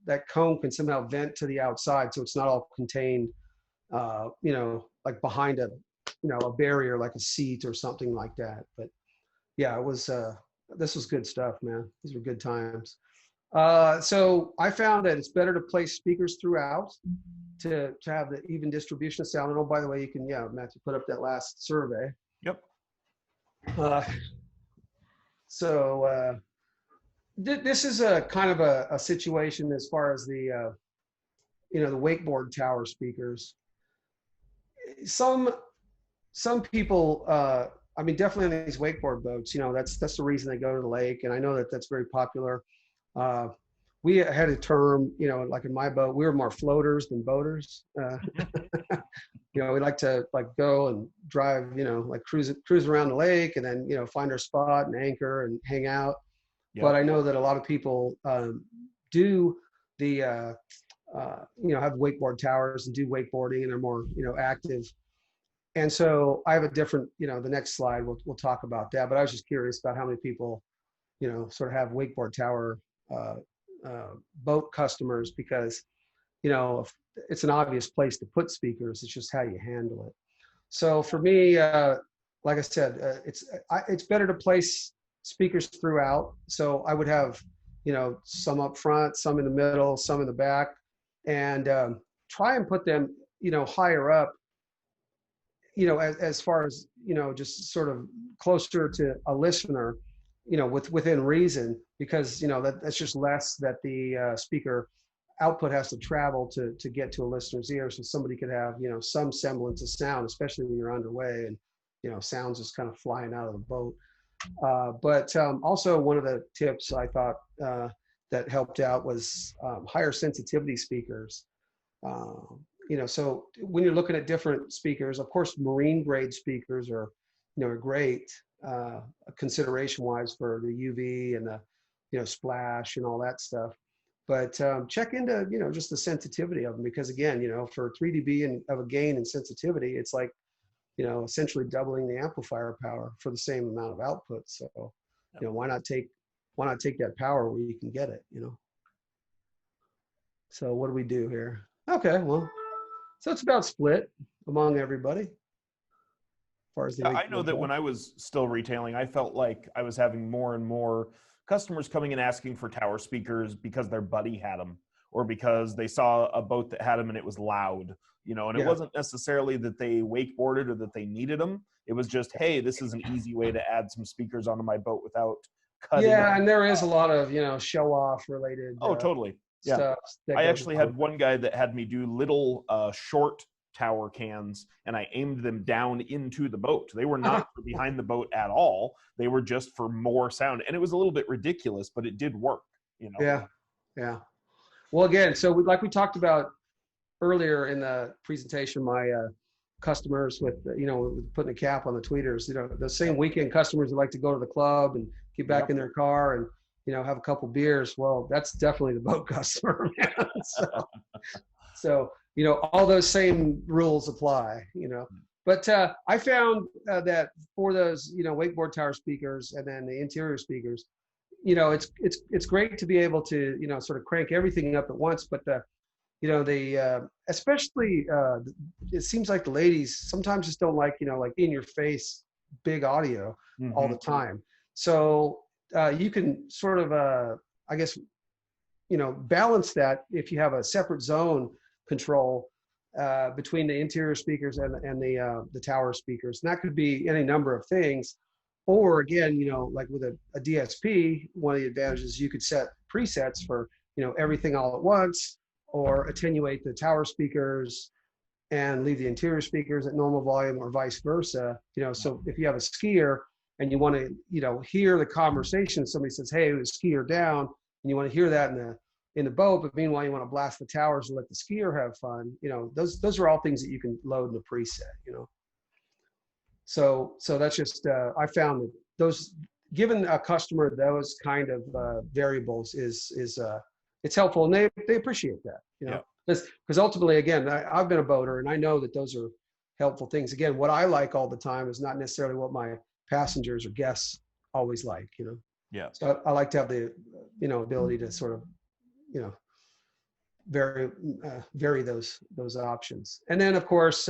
that cone can somehow vent to the outside. So it's not all contained, like behind a barrier, like a seat or something like that. But yeah, it was, this was good stuff, man. These were good times. So I found that it's better to place speakers throughout to have the even distribution of sound. And oh, by the way, you can, Matthew, put up that last survey. Yep. This is a kind of a situation as far as the, the wakeboard tower speakers. Some people, I mean, definitely on these wakeboard boats, that's the reason they go to the lake. And I know that that's very popular. We had a term, like in my boat, we were more floaters than boaters. We like to go and drive, like cruise around the lake and then, find our spot and anchor and hang out. Yep. But I know that a lot of people do the, have wakeboard towers and do wakeboarding, and they're more, active. And so I have a different, the next slide, we'll talk about that. But I was just curious about how many people, sort of have wakeboard tower boat customers, because, it's an obvious place to put speakers. It's just how you handle it. So for me, like I said, it's better to place speakers throughout. So I would have, some up front, some in the middle, some in the back, and try and put them, higher up, as far as, just sort of closer to a listener, within reason, because, that's just less that the speaker output has to travel to get to a listener's ear. So somebody could have, some semblance of sound, especially when you're underway and, sound's just kind of flying out of the boat. But also one of the tips I thought that helped out was higher sensitivity speakers. So when you're looking at different speakers, of course, marine grade speakers are great consideration wise for the UV and the splash and all that stuff. But check into just the sensitivity of them, because again, for 3 dB of a gain in sensitivity, it's like essentially doubling the amplifier power for the same amount of output. So why not take that power where you can get it, So what do we do here? Okay, well, so it's about split among everybody. As far as I know that when I was still retailing, I felt like I was having more and more customers coming and asking for tower speakers because their buddy had them, or because they saw a boat that had them and it was loud, and it wasn't necessarily that they wakeboarded or that they needed them. It was just, hey, this is an easy way to add some speakers onto my boat without cutting. Yeah, and there is a lot of, show off related. Oh, totally. Yeah. I actually had one guy that had me do little short tower cans, and I aimed them down into the boat. They were not for behind the boat at all. They were just for more sound, and it was a little bit ridiculous, but it did work. Yeah. Well, again, so like we talked about earlier in the presentation, my customers with putting a cap on the tweeters, the same weekend customers that like to go to the club and get back in their car and have a couple beers. Well, that's definitely the boat customer, man. So all those same rules apply, But I found that for those, wakeboard tower speakers and then the interior speakers, it's great to be able to, sort of crank everything up at once. But especially it seems like the ladies sometimes just don't like, like in your face, big audio all the time. So you can sort of, I guess, balance that if you have a separate zone control between the interior speakers and the tower speakers. And that could be any number of things. Or again, like with a DSP, one of the advantages, you could set presets for, everything all at once, or attenuate the tower speakers and leave the interior speakers at normal volume, or vice versa. So if you have a skier and you want to, hear the conversation, somebody says, hey, the skier down, and you want to hear that in the boat, but meanwhile you want to blast the towers and let the skier have fun. Those are all things that you can load in the preset. So that's just I found that those, given a customer those kind of variables is it's helpful, and they appreciate that. Because ultimately, again, I've been a boater, and I know that those are helpful things. Again, what I like all the time is not necessarily what my passengers or guests always like. Yeah. So I like to have the ability to sort of vary those options. And then of course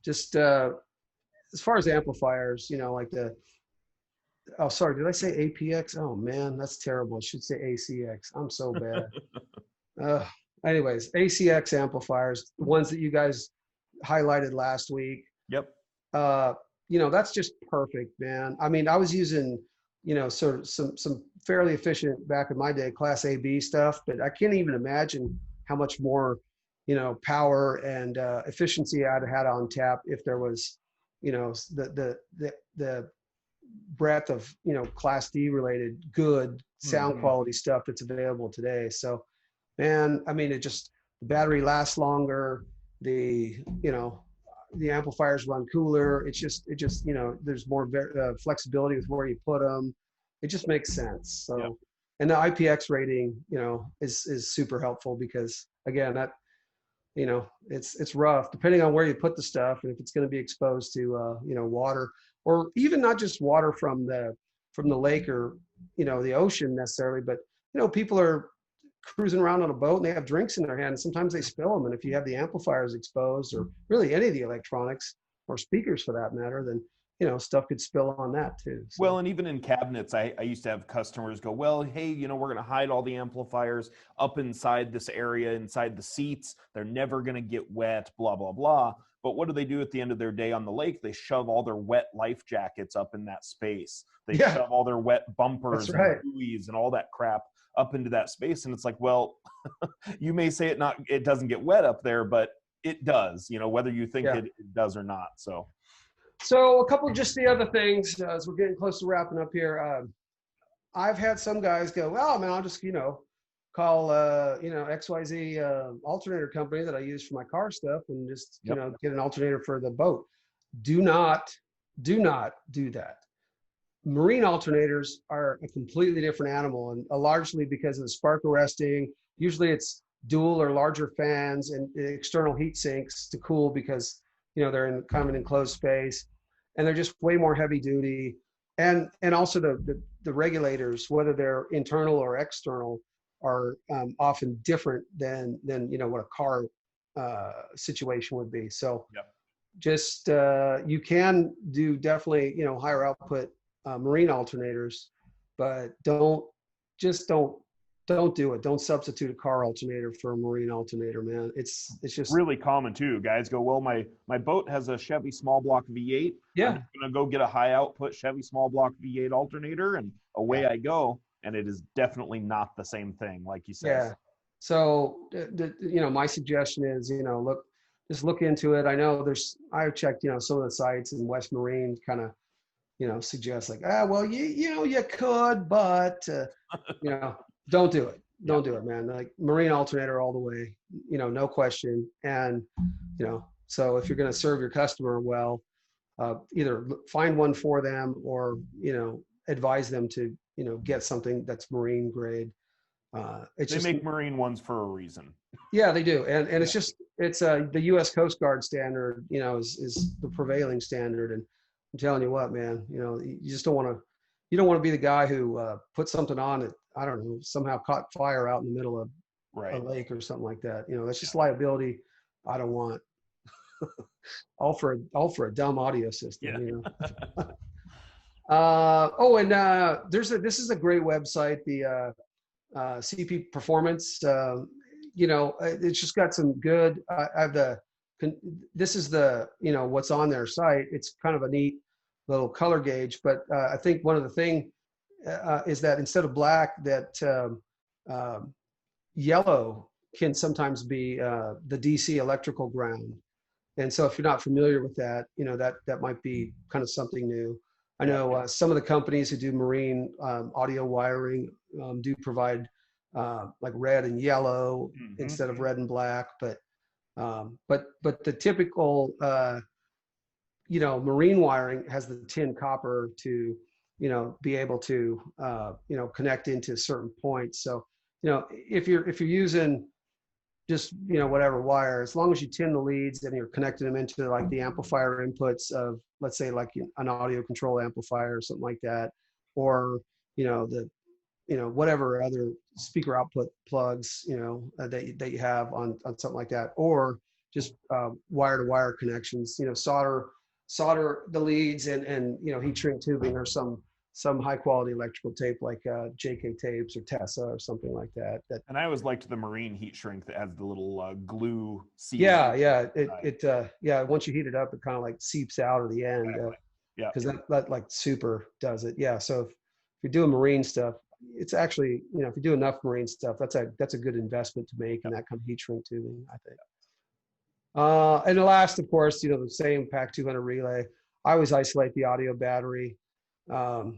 just as far as amplifiers, like oh, sorry, did I say APX? Oh man, that's terrible. I should say ACX. I'm so bad. Anyways, ACX amplifiers, the ones that you guys highlighted last week. Yep. That's just perfect, man. I mean, I was using sort of some fairly efficient back in my day Class AB stuff, but I can't even imagine how much more, power and efficiency I'd had on tap if there was, the breadth of, Class D related good sound quality stuff that's available today. So, man, I mean, the battery lasts longer. The amplifiers run cooler. It just, there's more flexibility with where you put them. It just makes sense. So, yep. And the IPX rating, is super helpful because again, that, it's rough depending on where you put the stuff, and if it's going to be exposed to, water, or even not just water from the lake or, the ocean necessarily, but, people are cruising around on a boat and they have drinks in their hand, and sometimes they spill them. And if you have the amplifiers exposed, or really any of the electronics or speakers for that matter, then, stuff could spill on that too. So. Well, and even in cabinets, I used to have customers go, well, hey, we're going to hide all the amplifiers up inside this area, inside the seats. They're never going to get wet, blah, blah, blah. But what do they do at the end of their day on the lake? They shove all their wet life jackets up in that space. They shove all their wet bumpers and buoys and all that crap up into that space. And it's like, well, you may say it doesn't get wet up there, but it does, whether you think it does or not. So a couple of just the other things as we're getting close to wrapping up here. I've had some guys go, well, man, I'll just, call, XYZ alternator company that I use for my car stuff and just, get an alternator for the boat. Do not do that. Marine alternators are a completely different animal, and largely because of the spark arresting. Usually it's dual or larger fans and external heat sinks to cool because, they're in kind of an enclosed space, and they're just way more heavy duty. And also the regulators, whether they're internal or external, are often different than what a car situation would be. So just you can do definitely higher output marine alternators, but don't do it. Don't substitute a car alternator for a marine alternator, man. It's just really common too. Guys go, well, my boat has a Chevy small block V8. Yeah. I'm gonna go get a high output Chevy small block V8 alternator, and away I go. And it is definitely not the same thing, like you said. Yeah. So my suggestion is, look into it. I know I've checked, some of the sites in West Marine kind of, suggest like, well, you could, but don't do it. Don't do it, man. Like marine alternator all the way, no question. And, so if you're going to serve your customer well, either find one for them or, advise them to, get something that's marine grade. They make marine ones for a reason. Yeah, they do. And it's the U.S. Coast Guard standard, is the prevailing standard. And I'm telling you what, man, you just don't want to be the guy who put something on that, I don't know, somehow caught fire out in the middle of a lake or something like that. That's just liability I don't want. all for a dumb audio system. This is a great website, the CP performance. It's just got some good. I have this is the what's on their site. It's kind of a neat little color gauge, but I think one of the thing is that instead of black, that yellow can sometimes be the DC electrical ground. And so if you're not familiar with that, that might be kind of something new. I know some of the companies who do marine audio wiring do provide like red and yellow instead of red and black, but the typical marine wiring has the tin copper to be able to connect into certain points. So if you're using just whatever wire, as long as you tin the leads and you're connecting them into like the amplifier inputs of, let's say, like an audio control amplifier or something like that, or whatever other speaker output plugs that you have on something like that, or just wire to wire connections, solder the leads and heat shrink tubing or some high quality electrical tape like JK tapes or Tessa or something like that. And I always liked the marine heat shrink that has the little glue seep. Yeah. Once you heat it up, it kind of like seeps out at the end. Exactly. Because that like super does it. Yeah. So if you're doing marine stuff, it's actually, if you do enough marine stuff, that's a good investment to make in that kind of heat shrink tubing, I think. And the last, of course, the same PAC 200 relay. I always isolate the audio battery so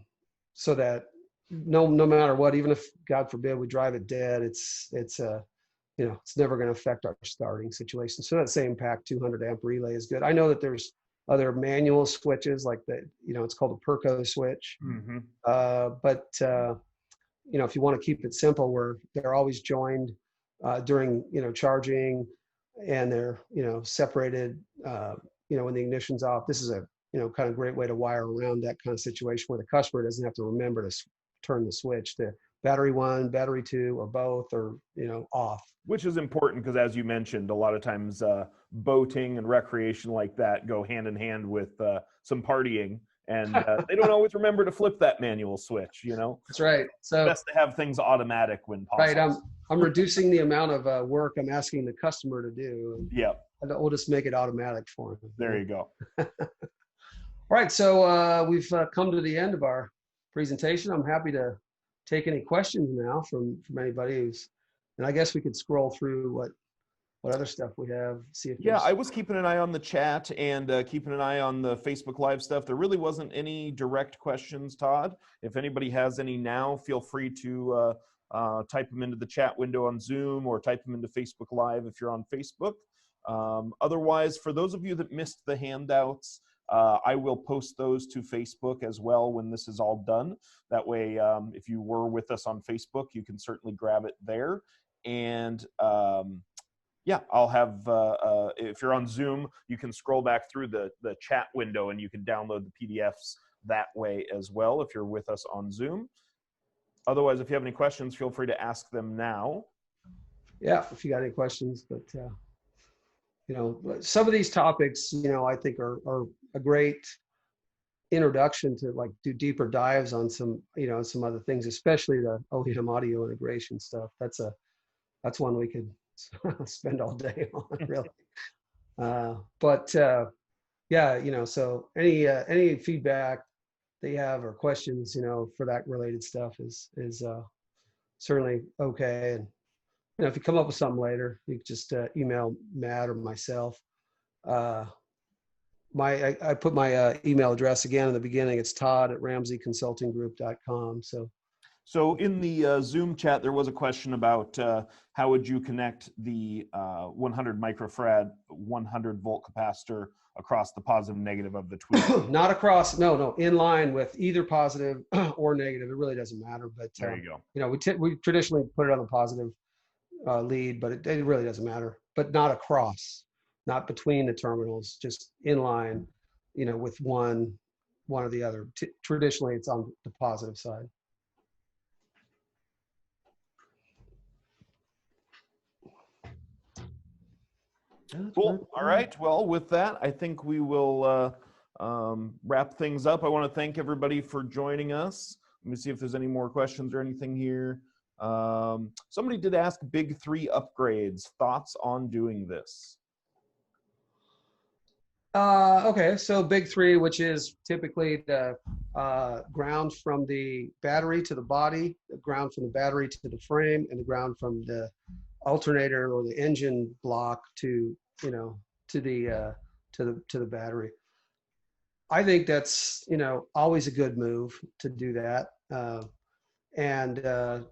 that no matter what, even if God forbid we drive it dead, it's never going to affect our starting situation. So that same PAC 200 amp relay is good. I know that there's other manual switches like that, it's called a Perco switch. But if you want to keep it simple, where they're always joined during charging, and they're separated when the ignition's off. This is a kind of great way to wire around that kind of situation where the customer doesn't have to remember to turn the switch to battery 1, battery 2, or both, or off. Which is important because, as you mentioned, a lot of times boating and recreation like that go hand in hand with some partying, and they don't always remember to flip that manual switch. That's right. So it's best to have things automatic when possible. Right. I'm reducing the amount of work I'm asking the customer to do. Yeah. We'll just make it automatic for them. There you go. All right. So we've come to the end of our presentation. I'm happy to take any questions now from anybody and I guess we could scroll through what other stuff we have. See if I was keeping an eye on the chat and keeping an eye on the Facebook Live stuff. There really wasn't any direct questions, Todd. If anybody has any now, feel free to type them into the chat window on Zoom or type them into Facebook Live if you're on Facebook. Otherwise, for those of you that missed the handouts, I will post those to Facebook as well when this is all done. That way, if you were with us on Facebook, you can certainly grab it there. And I'll have, if you're on Zoom, you can scroll back through the chat window and you can download the PDFs that way as well if you're with us on Zoom. Otherwise, if you have any questions, feel free to ask them now. Yeah, if you got any questions, but some of these topics, I think are a great introduction to like do deeper dives on some other things, especially the OEM audio integration stuff. That's one we could spend all day on, really. So any feedback that you have or questions, for that related stuff is certainly okay. And if you come up with something later, you can just email Matt or myself. I put my email address again in the beginning. It's todd@ramseyconsultinggroup.com. So in the Zoom chat, there was a question about how would you connect the 100 microfarad 100 volt capacitor across the positive and negative of the tweeter? Not across, no, in line with either positive or negative. It really doesn't matter. But there you go. We traditionally put it on the positive lead, but it really doesn't matter. But not across, not between the terminals, just in line, with one or the other. Traditionally, it's on the positive side. Cool. All right. Well, with that, I think we will wrap things up. I want to thank everybody for joining us. Let me see if there's any more questions or anything here. Somebody did ask big 3 upgrades. Thoughts on doing this? Okay, so big 3, which is typically the ground from the battery to the body, the ground from the battery to the frame, and the ground from the alternator or the engine block to to the battery. I think that's always a good move to do that, and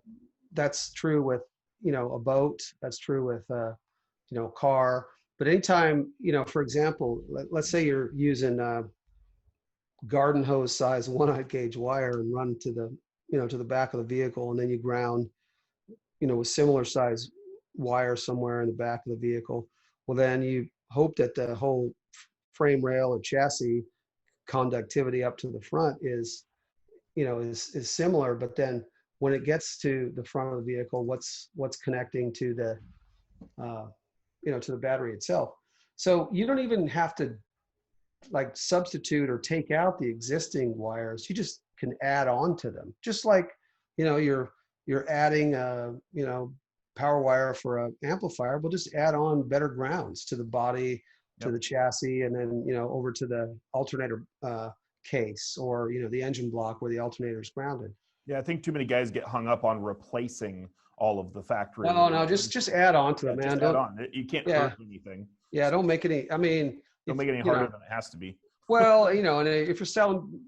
that's true with a boat. That's true with a car. But anytime, for example, let's say you're using garden hose size 1/8 gauge wire and run to the back of the vehicle, and then you ground, with similar size wire somewhere in the back of the vehicle. Well, then you hope that the whole frame rail or chassis conductivity up to the front is similar. But then when it gets to the front of the vehicle, what's connecting to the to the battery itself. So you don't even have to like substitute or take out the existing wires. You just can add on to them. Just like, you're adding power wire for an amplifier. We'll just add on better grounds to the body, to the chassis, and then, over to the alternator case or, the engine block where the alternator is grounded. Yeah, I think too many guys get hung up on replacing all of the factory. No, just add on to it, man. Just add on. You can't hurt anything. Yeah, don't make any. I mean, don't make it any harder than it has to be. Well, and if you're selling,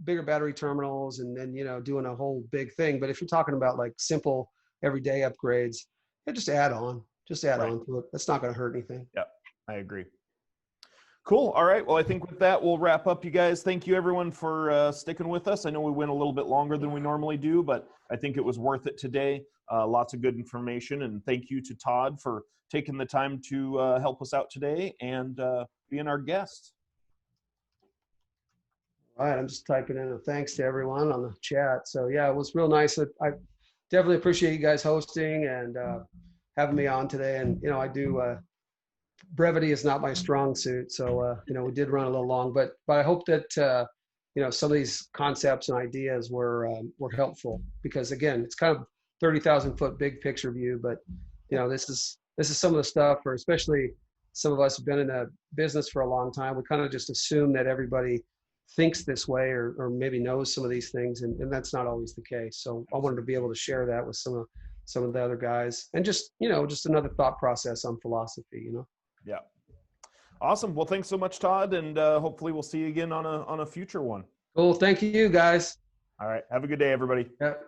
bigger battery terminals and then doing a whole big thing, but if you're talking about like simple everyday upgrades, just add on. Just add on to it. That's not going to hurt anything. Yep, I agree. Cool. All right. Well, I think with that, we'll wrap up, you guys. Thank you, everyone, for sticking with us. I know we went a little bit longer than we normally do, but I think it was worth it today. Lots of good information. And thank you to Todd for taking the time to help us out today and being our guest. All right. I'm just typing in a thanks to everyone on the chat. So, yeah, it was real nice. I definitely appreciate you guys hosting and having me on today. And, I do brevity is not my strong suit. So, we did run a little long, but I hope that, some of these concepts and ideas were helpful because again, it's kind of 30,000 foot big picture view, but this is some of the stuff, or especially some of us have been in a business for a long time. We kind of just assume that everybody thinks this way or maybe knows some of these things. And that's not always the case. So I wanted to be able to share that with some of the other guys and just another thought process on philosophy, Yeah. Awesome. Well, thanks so much, Todd. And hopefully we'll see you again on a future one. Cool. Thank you, guys. All right. Have a good day, everybody. Yep.